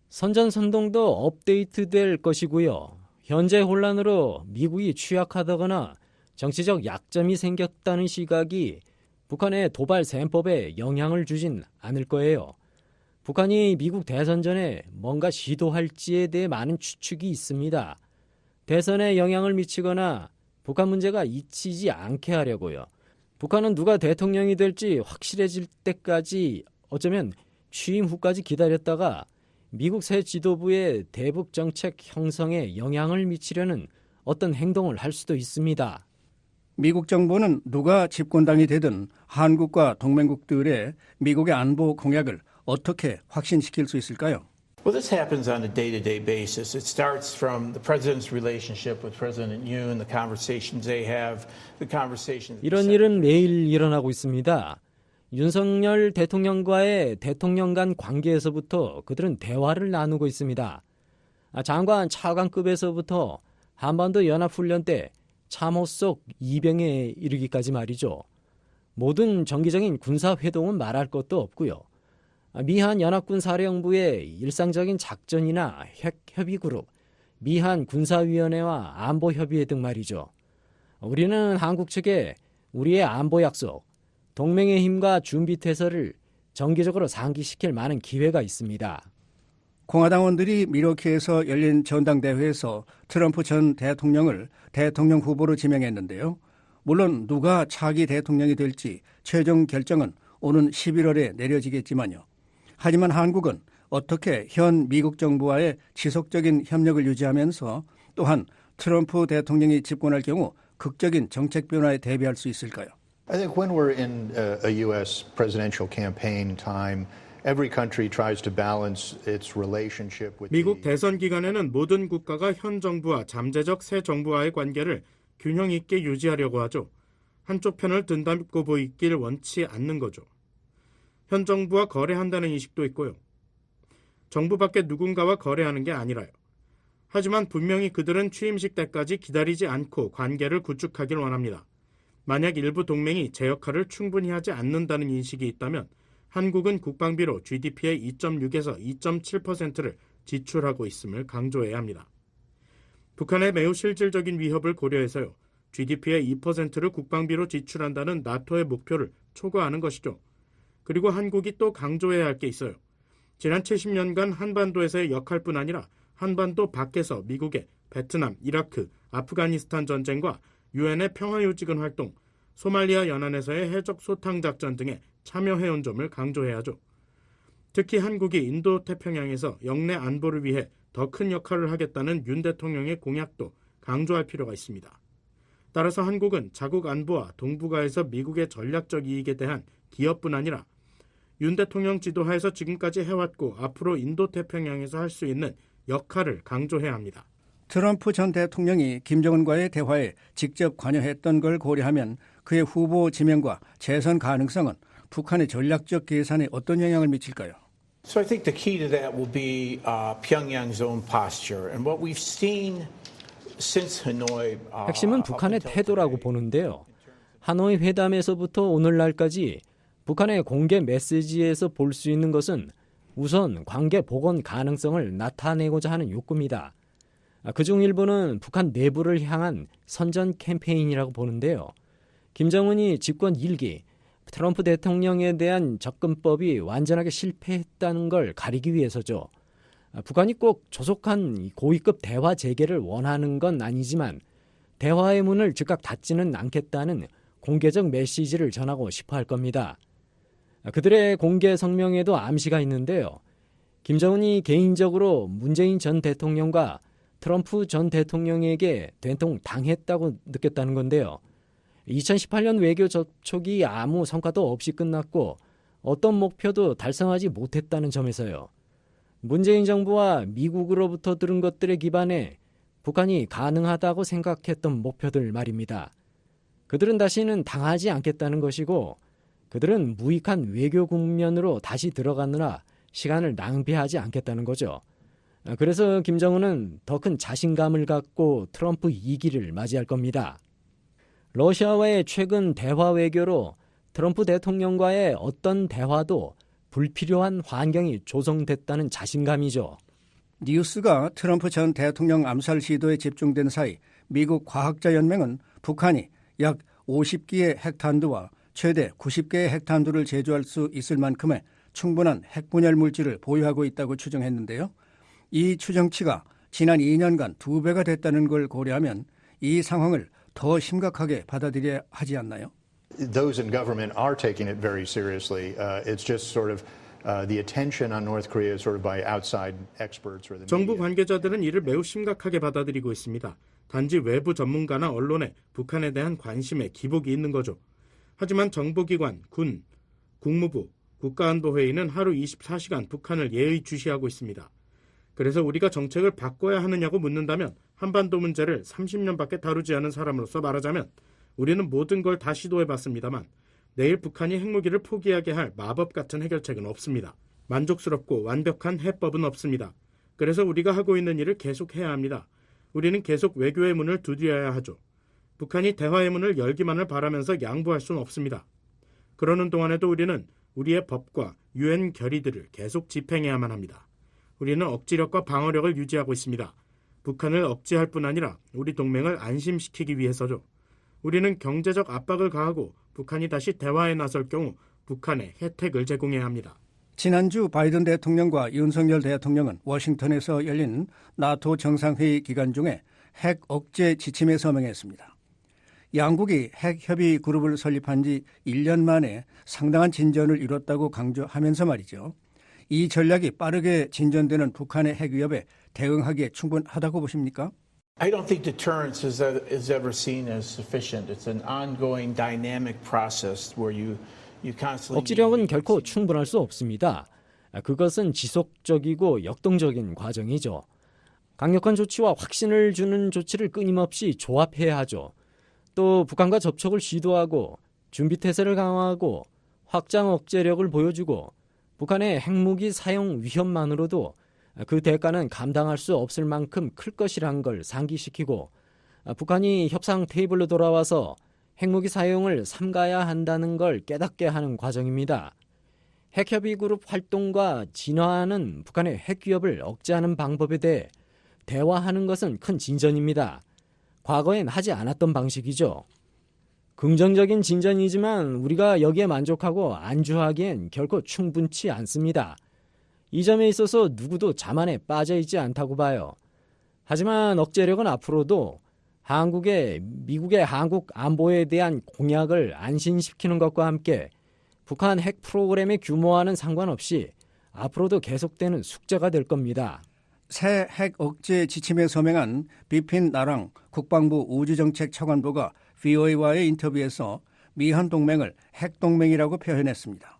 선전선동도 업데이트될 것이고요. 현재 혼란으로 미국이 취약하다거나 정치적 약점이 생겼다는 시각이 북한의 도발 셈법에 영향을 주진 않을 거예요. 북한이 미국 대선 전에 뭔가 시도할지에 대해 많은 추측이 있습니다. 대선에 영향을 미치거나 북한 문제가 잊히지 않게 하려고요. 북한은 누가 대통령이 될지 확실해질 때까지 어쩌면 취임 후까지 기다렸다가 미국 새 지도부의 대북 정책 형성에 영향을 미치려는 어떤 행동을 할 수도 있습니다. 미국 정부는 누가 집권당이 되든 한국과 동맹국들의 미국의 안보 공약을 어떻게 확신시킬 수 있을까요? Well, this happens on a day-to-day basis. It starts from the president's relationship with President Yoon, the conversations they have, the conversations. 이런 일은 매일 일어나고 있습니다. 윤석열 대통령과의 대통령 간 관계에서부터 그들은 대화를 나누고 있습니다. 장관 차관급에서부터 한반도 연합훈련 때 참호 속 이병에 이르기까지 말이죠. 모든 정기적인 군사회동은 말할 것도 없고요. 미한 연합군 사령부의 일상적인 작전이나 핵협의그룹, 미한 군사위원회와 안보협의회 등 말이죠. 우리는 한국 측에 우리의 안보 약속, 동맹의 힘과 준비태세를 정기적으로 상기시킬 많은 기회가 있습니다. 공화당원들이 밀워키에서 열린 전당대회에서 트럼프 전 대통령을 대통령 후보로 지명했는데요. 물론 누가 차기 대통령이 될지 최종 결정은 오는 11월에 내려지겠지만요. 하지만 한국은 어떻게 현 미국 정부와의 지속적인 협력을 유지하면서 또한 트럼프 대통령이 집권할 경우 극적인 정책 변화에 대비할 수 있을까요? I think when we're in a U.S. presidential campaign time, every country tries to balance its relationship with 미국 대선 기간에는 모든 국가가 현 정부와 잠재적 새 정부와의 관계를 균형 있게 유지하려고 하죠. 한쪽 편을 든다고 보이길 원치 않는 거죠. 현 정부와 거래한다는 인식도 있고요. 정부 밖에 누군가와 거래하는 게 아니라요. 하지만 분명히 그들은 취임식 때까지 기다리지 않고 관계를 구축하길 원합니다. 만약 일부 동맹이 제 역할을 충분히 하지 않는다는 인식이 있다면 한국은 국방비로 GDP의 2.6에서 2.7%를 지출하고 있음을 강조해야 합니다. 북한의 매우 실질적인 위협을 고려해서요. GDP의 2%를 국방비로 지출한다는 나토의 목표를 초과하는 것이죠. 그리고 한국이 또 강조해야 할 게 있어요. 지난 70년간 한반도에서의 역할뿐 아니라 한반도 밖에서 미국의 베트남, 이라크, 아프가니스탄 전쟁과 유엔의 평화유지군 활동, 소말리아 연안에서의 해적 소탕작전 등에 참여해온 점을 강조해야죠. 특히 한국이 인도태평양에서 영내 안보를 위해 더 큰 역할을 하겠다는 윤 대통령의 공약도 강조할 필요가 있습니다. 따라서 한국은 자국 안보와 동북아에서 미국의 전략적 이익에 대한 기여뿐 아니라 윤 대통령 지도하에서 지금까지 해왔고 앞으로 인도태평양에서 할 수 있는 역할을 강조해야 합니다. 트럼프 전 대통령이 김정은과의 대화에 직접 관여했던 걸 고려하면 그의 후보 지명과 재선 가능성은 북한의 전략적 계산에 어떤 영향을 미칠까요? So I think the key to that will be Pyongyang's own posture. And what we've seen since Hanoi. 핵심은 북한의 태도라고 보는데요. 하노이 회담에서부터 오늘날까지 북한의 공개 메시지에서 볼 수 있는 것은 우선 관계 복원 가능성을 나타내고자 하는 욕구입니다. 그중 일부는 북한 내부를 향한 선전 캠페인이라고 보는데요. 김정은이 집권 1기 트럼프 대통령에 대한 접근법이 완전하게 실패했다는 걸 가리기 위해서죠. 북한이 꼭 조속한 고위급 대화 재개를 원하는 건 아니지만 대화의 문을 즉각 닫지는 않겠다는 공개적 메시지를 전하고 싶어 할 겁니다. 그들의 공개 성명에도 암시가 있는데요. 김정은이 개인적으로 문재인 전 대통령과 트럼프 전 대통령에게 된통 당했다고 느꼈다는 건데요. 2018년 외교 접촉이 아무 성과도 없이 끝났고 어떤 목표도 달성하지 못했다는 점에서요. 문재인 정부와 미국으로부터 들은 것들에 기반해 북한이 가능하다고 생각했던 목표들 말입니다. 그들은 다시는 당하지 않겠다는 것이고 그들은 무익한 외교 국면으로 다시 들어가느라 시간을 낭비하지 않겠다는 거죠. 그래서 김정은은 더 큰 자신감을 갖고 트럼프 2기를 맞이할 겁니다. 러시아와의 최근 대화 외교로 트럼프 대통령과의 어떤 대화도 불필요한 환경이 조성됐다는 자신감이죠. 뉴스가 트럼프 전 대통령 암살 시도에 집중된 사이 미국 과학자연맹은 북한이 약 50기의 핵탄두와 최대 90개의 핵탄두를 제조할 수 있을 만큼의 충분한 핵분열 물질을 보유하고 있다고 추정했는데요. 이 추정치가 지난 2년간 2배가 됐다는 걸 고려하면 이 상황을 더 심각하게 받아들여야 하지 않나요? Those in government are taking it very seriously. It's just sort of the attention on North Korea sort of by outside experts or the media. 정부 관계자들은 이를 매우 심각하게 받아들이고 있습니다. 단지 외부 전문가나 언론에 북한에 대한 관심에 기복이 있는 거죠. 하지만 정보기관, 군, 국무부, 국가안보회의는 하루 24시간 북한을 예의주시하고 있습니다. 그래서 우리가 정책을 바꿔야 하느냐고 묻는다면 한반도 문제를 30년밖에 다루지 않은 사람으로서 말하자면 우리는 모든 걸 다 시도해봤습니다만 내일 북한이 핵무기를 포기하게 할 마법 같은 해결책은 없습니다. 만족스럽고 완벽한 해법은 없습니다. 그래서 우리가 하고 있는 일을 계속해야 합니다. 우리는 계속 외교의 문을 두드려야 하죠. 북한이 대화의 문을 열기만을 바라면서 양보할 수는 없습니다. 그러는 동안에도 우리는 우리의 법과 유엔 결의들을 계속 집행해야만 합니다. 우리는 억지력과 방어력을 유지하고 있습니다. 북한을 억제할 뿐 아니라 우리 동맹을 안심시키기 위해서죠. 우리는 경제적 압박을 가하고 북한이 다시 대화에 나설 경우 북한에 혜택을 제공해야 합니다. 지난주 바이든 대통령과 윤석열 대통령은 워싱턴에서 열린 나토 정상회의 기간 중에 핵 억제 지침에 서명했습니다. 양국이 핵 협의 그룹을 설립한 지 1년 만에 상당한 진전을 이뤘다고 강조하면서 말이죠. 이 전략이 빠르게 진전되는 북한의 핵 위협에 대응하기에 충분하다고 보십니까? I don't think deterrence is ever seen as sufficient. It's an ongoing dynamic process where you constantly. 억지력은 결코 충분할 수 없습니다. 그것은 지속적이고 역동적인 과정이죠. 강력한 조치와 확신을 주는 조치를 끊임없이 조합해야 하죠. 또 북한과 접촉을 시도하고 준비태세를 강화하고 확장 억제력을 보여주고 북한의 핵무기 사용 위협만으로도 그 대가는 감당할 수 없을 만큼 클 것이란 걸 상기시키고 북한이 협상 테이블로 돌아와서 핵무기 사용을 삼가야 한다는 걸 깨닫게 하는 과정입니다. 핵협의 그룹 활동과 진화하는 북한의 핵 위협을 억제하는 방법에 대해 대화하는 것은 큰 진전입니다. 과거엔 하지 않았던 방식이죠. 긍정적인 진전이지만 우리가 여기에 만족하고 안주하기엔 결코 충분치 않습니다. 이 점에 있어서 누구도 자만에 빠져있지 않다고 봐요. 하지만 억제력은 앞으로도 미국의 한국 안보에 대한 공약을 안심시키는 것과 함께 북한 핵 프로그램의 규모와는 상관없이 앞으로도 계속되는 숙제가 될 겁니다. 새 핵 억제 지침에 서명한 비핀 나랑 국방부 우주정책 차관보가 VOA와의 인터뷰에서 미한 동맹을 핵동맹이라고 표현했습니다.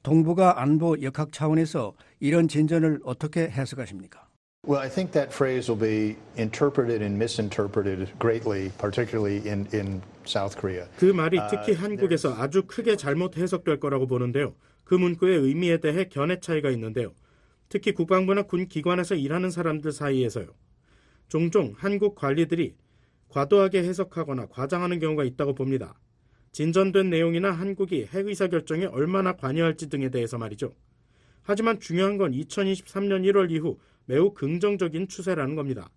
동북아 안보 역학 차원에서 이런 진전을 어떻게 해석하십니까? Well, I think that phrase will be interpreted and misinterpreted greatly, particularly in South Korea. 그 말이 특히 한국에서 아주 크게 잘못 해석될 거라고 보는데요. 그 문구의 의미에 대해 견해 차이가 있는데요. 특히 국방부나 군 기관에서 일하는 사람들 사이에서요. 종종 한국 관리들이 과도하게 해석하거나 과장하는 경우가 있다고 봅니다. 진전된 내용이나 한국이 핵의사결정에 얼마나 관여할지 등에 대해서 말이죠. 하지만 중요한 건 2023년 1월 이후 매우 긍정적인 추세라는 겁니다.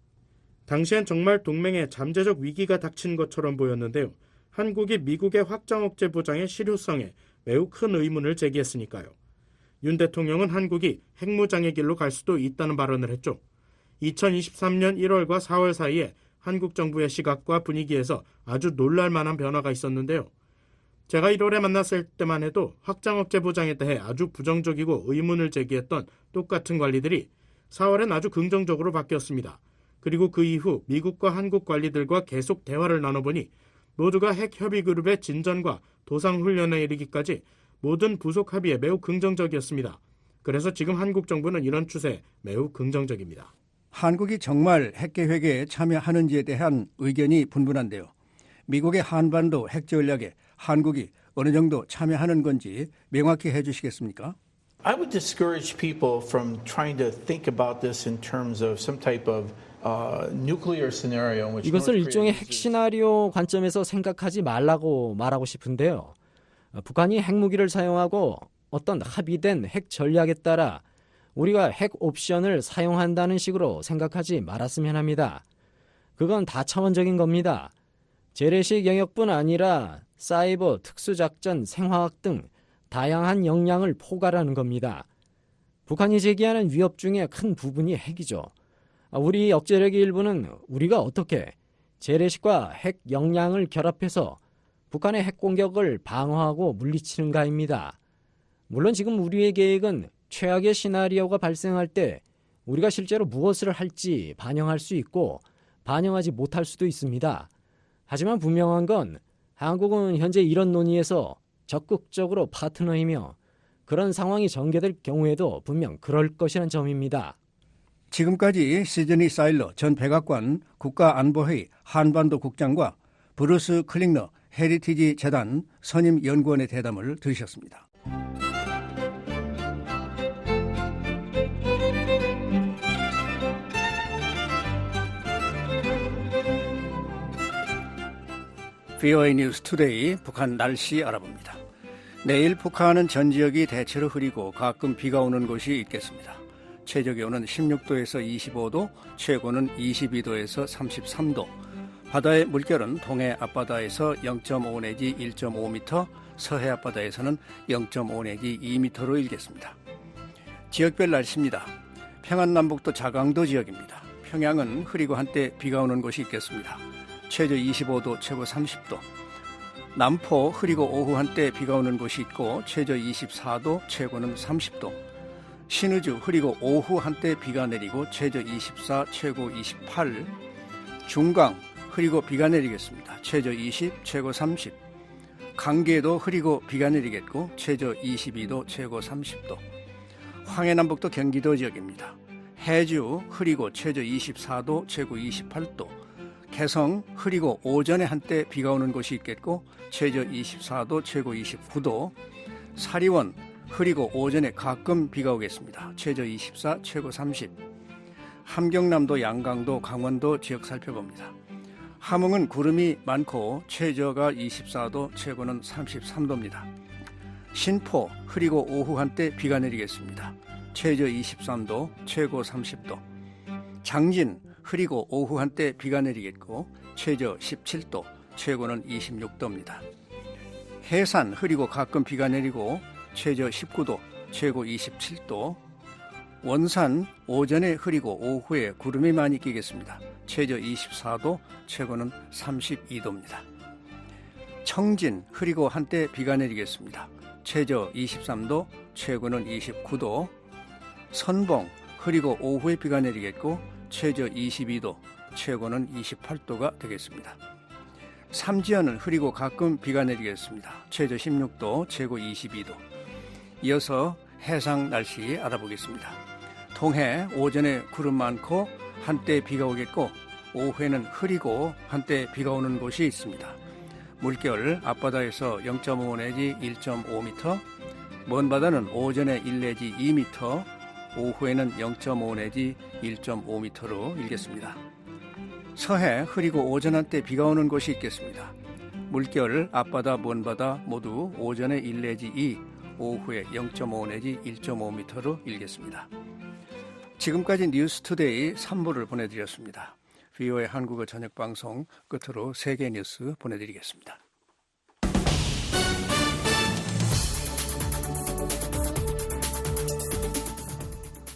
당시엔 정말 동맹에 잠재적 위기가 닥친 것처럼 보였는데요. 한국이 미국의 확장 억제 보장의 실효성에 매우 큰 의문을 제기했으니까요. 윤 대통령은 한국이 핵무장의 길로 갈 수도 있다는 발언을 했죠. 2023년 1월과 4월 사이에 한국 정부의 시각과 분위기에서 아주 놀랄만한 변화가 있었는데요. 제가 1월에 만났을 때만 해도 확장 억제 보장에 대해 아주 부정적이고 의문을 제기했던 똑같은 관리들이 4월엔 아주 긍정적으로 바뀌었습니다. 그리고 그 이후 미국과 한국 관리들과 계속 대화를 나눠보니 모두가 핵협의그룹의 진전과 도상훈련에 이르기까지 모든 부속 합의에 매우 긍정적이었습니다. 그래서 지금 한국 정부는 이런 추세에 매우 긍정적입니다. 한국이 정말 핵계획에 참여하는지에 대한 의견이 분분한데요. 미국의 한반도 핵전략에 한국이 어느 정도 참여하는 건지 명확히 해주시겠습니까? I would discourage people from trying to think about this in terms of some type of nuclear scenario in which 이것을 일종의 핵 시나리오 관점에서 생각하지 말라고 말하고 싶은데요. 북한이 핵무기를 사용하고 어떤 합의된 핵 전략에 따라 우리가 핵 옵션을 사용한다는 식으로 생각하지 말았으면 합니다. 그건 다차원적인 겁니다. 재래식 영역뿐 아니라 사이버, 특수작전, 생화학 등 다양한 역량을 포괄하는 겁니다. 북한이 제기하는 위협 중에 큰 부분이 핵이죠. 우리 억제력의 일부는 우리가 어떻게 재래식과 핵 역량을 결합해서 북한의 핵 공격을 방어하고 물리치는가입니다. 물론 지금 우리의 계획은 최악의 시나리오가 발생할 때 우리가 실제로 무엇을 할지 반영할 수 있고 반영하지 못할 수도 있습니다. 하지만 분명한 건 한국은 현재 이런 논의에서 적극적으로 파트너이며 그런 상황이 전개될 경우에도 분명 그럴 것이라는 점입니다. 지금까지 시드니 사일러 전 백악관 국가안보회의 한반도 국장과 브루스 클링너 헤리티지 재단 선임 연구원의 대담을 들으셨습니다. VOA 뉴스 투데이 북한 날씨 알아봅니다. 내일 북한은 전 지역이 대체로 흐리고 가끔 비가 오는 곳이 있겠습니다. 최저 기온은 16도에서 25도, 최고는 22도에서 33도. 바다의 물결은 동해 앞바다에서 0.5 내지 1.5m, 서해 앞바다에서는 0.5 내지 2m로 일겠습니다. 지역별 날씨입니다. 평안남북도 자강도 지역입니다. 평양은 흐리고 한때 비가 오는 곳이 있겠습니다. 최저 25도, 최고 30도. 남포 흐리고 오후 한때 비가 오는 곳이 있고 최저 24도, 최고는 30도. 신의주 흐리고 오후 한때 비가 내리고 최저 24, 최고 28. 중강 흐리고 비가 내리겠습니다. 최저 20, 최고 30. 강계도 흐리고 비가 내리겠고 최저 22도, 최고 30도. 황해남북도 경기도 지역입니다. 해주 흐리고 최저 24도, 최고 28도. 개성 흐리고 오전에 한때 비가 오는 곳이 있겠고 최저 24도, 최고 29도. 사리원 흐리고 오전에 가끔 비가 오겠습니다. 최저 24, 최고 30. 함경남도, 양강도, 강원도 지역 살펴봅니다. 함흥은 구름이 많고 최저가 24도, 최고는 33도입니다. 신포 흐리고 오후 한때 비가 내리겠습니다. 최저 23도, 최고 30도. 장진 흐리고 오후 한때 비가 내리겠고 최저 17도, 최고는 26도입니다. 해산 흐리고 가끔 비가 내리고 최저 19도, 최고 27도. 원산 오전에 흐리고 오후에 구름이 많이 끼겠습니다. 최저 24도, 최고는 32도입니다. 청진 흐리고 한때 비가 내리겠습니다. 최저 23도, 최고는 29도. 선봉 흐리고 오후에 비가 내리겠고 최저 22도, 최고는 28도가 되겠습니다. 삼지연은 흐리고 가끔 비가 내리겠습니다. 최저 16도, 최고 22도. 이어서 해상 날씨 알아보겠습니다. 동해 오전에 구름 많고 한때 비가 오겠고 오후에는 흐리고 한때 비가 오는 곳이 있습니다. 물결 앞바다에서 0.5 내지 1.5m, 먼 바다는 오전에 1 내지 2m, 오후에는 0.5 내지 1.5m로 일겠습니다. 서해 흐리고 오전 한때 비가 오는 곳이 있겠습니다. 물결 앞바다, 먼 바다 모두 오전에 1 내지 2, 오후에 0.5 내지 1.5m로 일겠습니다. 지금까지 뉴스투데이 3부를 보내드렸습니다. VOA 한국어 저녁방송 끝으로 세계 뉴스 보내드리겠습니다.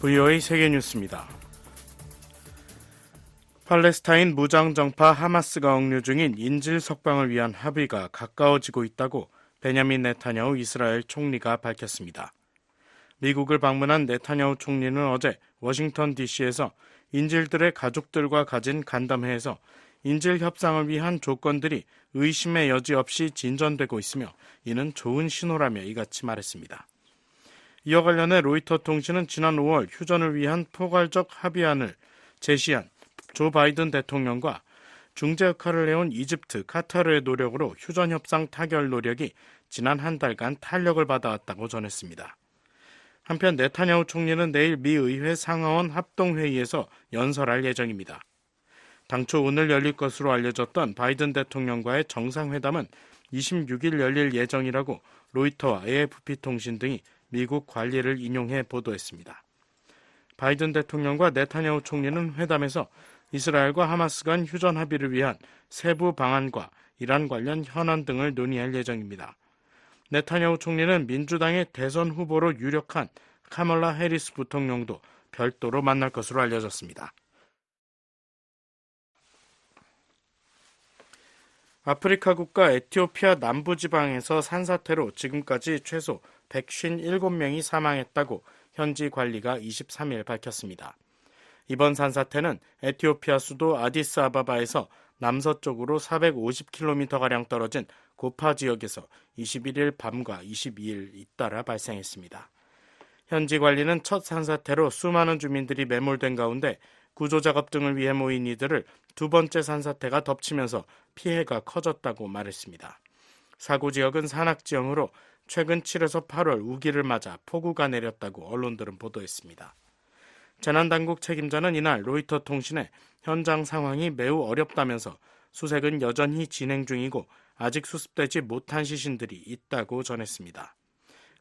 VOA 세계 뉴스입니다. 팔레스타인 무장정파 하마스가 억류 중인 인질 석방을 위한 합의가 가까워지고 있다고 베냐민 네타냐후 이스라엘 총리가 밝혔습니다. 미국을 방문한 네타냐후 총리는 어제 워싱턴 DC에서 인질들의 가족들과 가진 간담회에서 인질 협상을 위한 조건들이 의심의 여지 없이 진전되고 있으며 이는 좋은 신호라며 이같이 말했습니다. 이와 관련해 로이터 통신은 지난 5월 휴전을 위한 포괄적 합의안을 제시한 조 바이든 대통령과 중재 역할을 해온 이집트, 카타르의 노력으로 휴전 협상 타결 노력이 지난 한 달간 탄력을 받아왔다고 전했습니다. 한편 네타냐후 총리는 내일 미 의회 상하원 합동회의에서 연설할 예정입니다. 당초 오늘 열릴 것으로 알려졌던 바이든 대통령과의 정상회담은 26일 열릴 예정이라고 로이터와 AFP 통신 등이 미국 관리를 인용해 보도했습니다. 바이든 대통령과 네타냐후 총리는 회담에서 이스라엘과 하마스 간 휴전 합의를 위한 세부 방안과 이란 관련 현안 등을 논의할 예정입니다. 네타냐후 총리는 민주당의 대선 후보로 유력한 카멀라 해리스 부통령도 별도로 만날 것으로 알려졌습니다. 아프리카 국가 에티오피아 남부지방에서 산사태로 지금까지 최소 157명이 사망했다고 현지 관리가 23일 밝혔습니다. 이번 산사태는 에티오피아 수도 아디스아바바에서 남서쪽으로 450km가량 떨어진 고파 지역에서 21일 밤과 22일 잇따라 발생했습니다. 현지 관리는 첫 산사태로 수많은 주민들이 매몰된 가운데 구조작업 등을 위해 모인 이들을 두 번째 산사태가 덮치면서 피해가 커졌다고 말했습니다. 사고 지역은 산악지형으로 최근 7에서 8월 우기를 맞아 폭우가 내렸다고 언론들은 보도했습니다. 재난당국 책임자는 이날 로이터 통신에 현장 상황이 매우 어렵다면서 수색은 여전히 진행 중이고 아직 수습되지 못한 시신들이 있다고 전했습니다.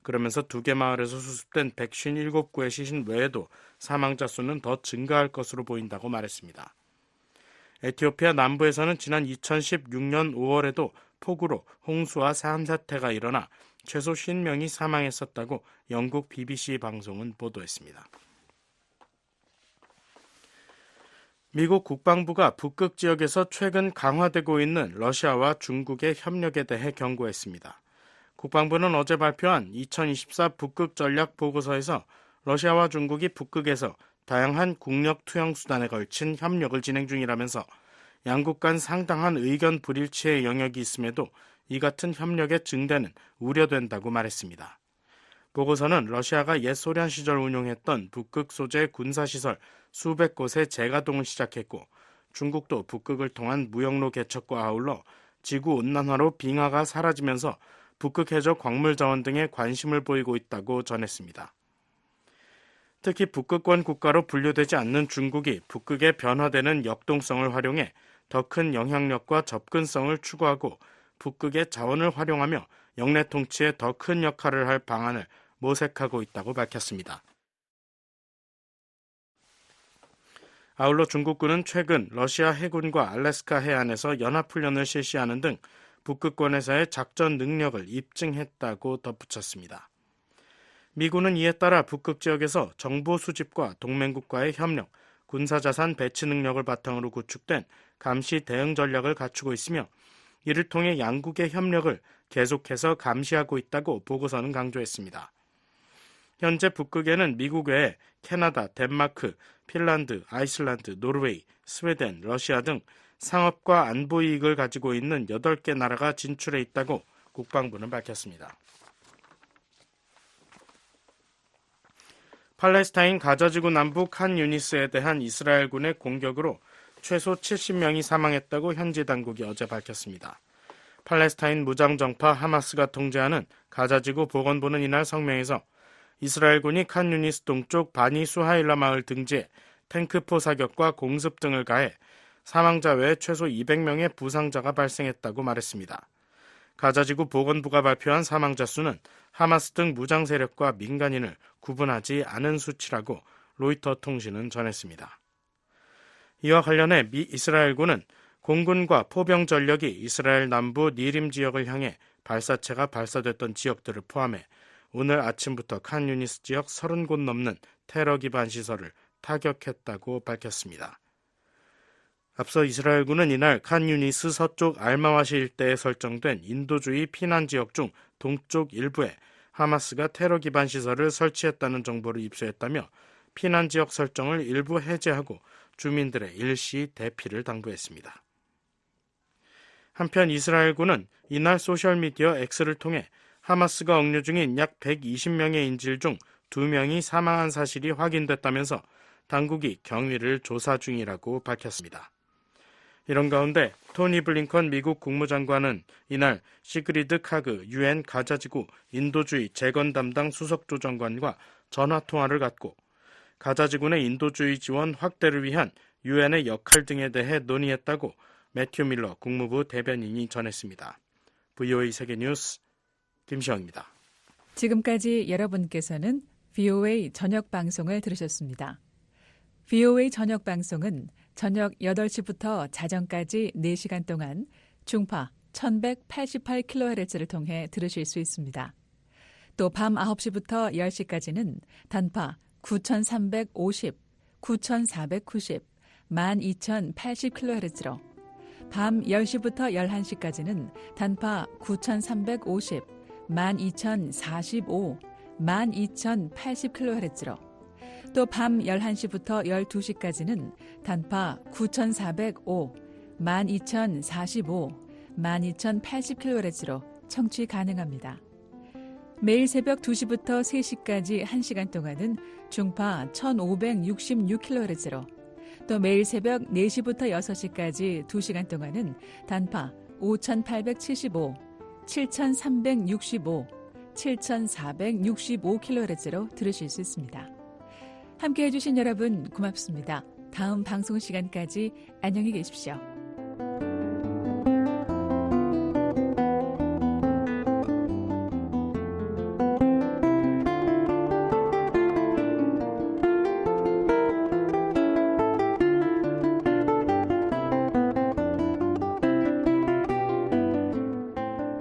그러면서 두 개 마을에서 수습된 157구의 시신 외에도 사망자 수는 더 증가할 것으로 보인다고 말했습니다. 에티오피아 남부에서는 지난 2016년 5월에도 폭우로 홍수와 산사태가 일어나 최소 50명이 사망했었다고 영국 BBC 방송은 보도했습니다. 미국 국방부가 북극 지역에서 최근 강화되고 있는 러시아와 중국의 협력에 대해 경고했습니다. 국방부는 어제 발표한 2024 북극 전략 보고서에서 러시아와 중국이 북극에서 다양한 국력 투영 수단에 걸친 협력을 진행 중이라면서 양국 간 상당한 의견 불일치의 영역이 있음에도 이 같은 협력의 증대는 우려된다고 말했습니다. 보고서는 러시아가 옛 소련 시절 운용했던 북극 소재 군사시설 수백 곳의 재가동을 시작했고 중국도 북극을 통한 무역로 개척과 아울러 지구온난화로 빙하가 사라지면서 북극 해저 광물 자원 등에 관심을 보이고 있다고 전했습니다. 특히 북극권 국가로 분류되지 않는 중국이 북극의 변화되는 역동성을 활용해 더 큰 영향력과 접근성을 추구하고 북극의 자원을 활용하며 영내 통치에 더 큰 역할을 할 방안을 모색하고 있다고 밝혔습니다. 아울러 중국군은 최근 러시아 해군과 알래스카 해안에서 연합훈련을 실시하는 등 북극권에서의 작전 능력을 입증했다고 덧붙였습니다. 미군은 이에 따라 북극 지역에서 정보 수집과 동맹국과의 협력, 군사자산 배치 능력을 바탕으로 구축된 감시 대응 전략을 갖추고 있으며 이를 통해 양국의 협력을 계속해서 감시하고 있다고 보고서는 강조했습니다. 현재 북극에는 미국 외에 캐나다, 덴마크, 핀란드, 아이슬란드, 노르웨이, 스웨덴, 러시아 등 상업과 안보 이익을 가지고 있는 8개 나라가 진출해 있다고 국방부는 밝혔습니다. 팔레스타인 가자지구 남부 칸 유니스에 대한 이스라엘군의 공격으로 최소 70명이 사망했다고 현지 당국이 어제 밝혔습니다. 팔레스타인 무장정파 하마스가 통제하는 가자지구 보건부는 이날 성명에서 이스라엘군이 칸 유니스 동쪽 바니 수하일라 마을 등지에 탱크포 사격과 공습 등을 가해 사망자 외에 최소 200명의 부상자가 발생했다고 말했습니다. 가자지구 보건부가 발표한 사망자 수는 하마스 등 무장 세력과 민간인을 구분하지 않은 수치라고 로이터 통신은 전했습니다. 이와 관련해 미 이스라엘군은 공군과 포병 전력이 이스라엘 남부 니림 지역을 향해 발사체가 발사됐던 지역들을 포함해 오늘 아침부터 칸 유니스 지역 30곳 넘는 테러 기반 시설을 타격했다고 밝혔습니다. 앞서 이스라엘군은 이날 칸 유니스 서쪽 알마와시 일대에 설정된 인도주의 피난 지역 중 동쪽 일부에 하마스가 테러 기반 시설을 설치했다는 정보를 입수했다며 피난 지역 설정을 일부 해제하고 주민들의 일시 대피를 당부했습니다. 한편 이스라엘군은 이날 소셜미디어 X를 통해 하마스가 억류 중인 약 120명의 인질 중 2명이 사망한 사실이 확인됐다면서 당국이 경위를 조사 중이라고 밝혔습니다. 이런 가운데 토니 블링컨 미국 국무장관은 이날 시그리드 카그 UN 가자지구 인도주의 재건 담당 수석조정관과 전화통화를 갖고 가자지구 내 인도주의 지원 확대를 위한 UN의 역할 등에 대해 논의했다고 매튜 밀러 국무부 대변인이 전했습니다. VOA 세계뉴스 김시영입니다. 지금까지 여러분께서는 VOA 저녁 방송을 들으셨습니다. VOA 저녁 방송은 저녁 8시부터 자정까지 4시간 동안 중파 1188kHz를 통해 들으실 수 있습니다. 또 밤 9시부터 10시까지는 단파 9350, 9490, 12080kHz로 밤 10시부터 11시까지는 단파 9350, 12045, 12080kHz로 또 밤 11시부터 12시까지는 단파 9405, 12045, 12080kHz로 청취 가능합니다. 매일 새벽 2시부터 3시까지 1시간 동안은 중파 1566kHz로 또 매일 새벽 4시부터 6시까지 2시간 동안은 단파 5875, 7365, 7465kHz로 들으실 수 있습니다. 함께해 주신 여러분 고맙습니다. 다음 방송 시간까지 안녕히 계십시오.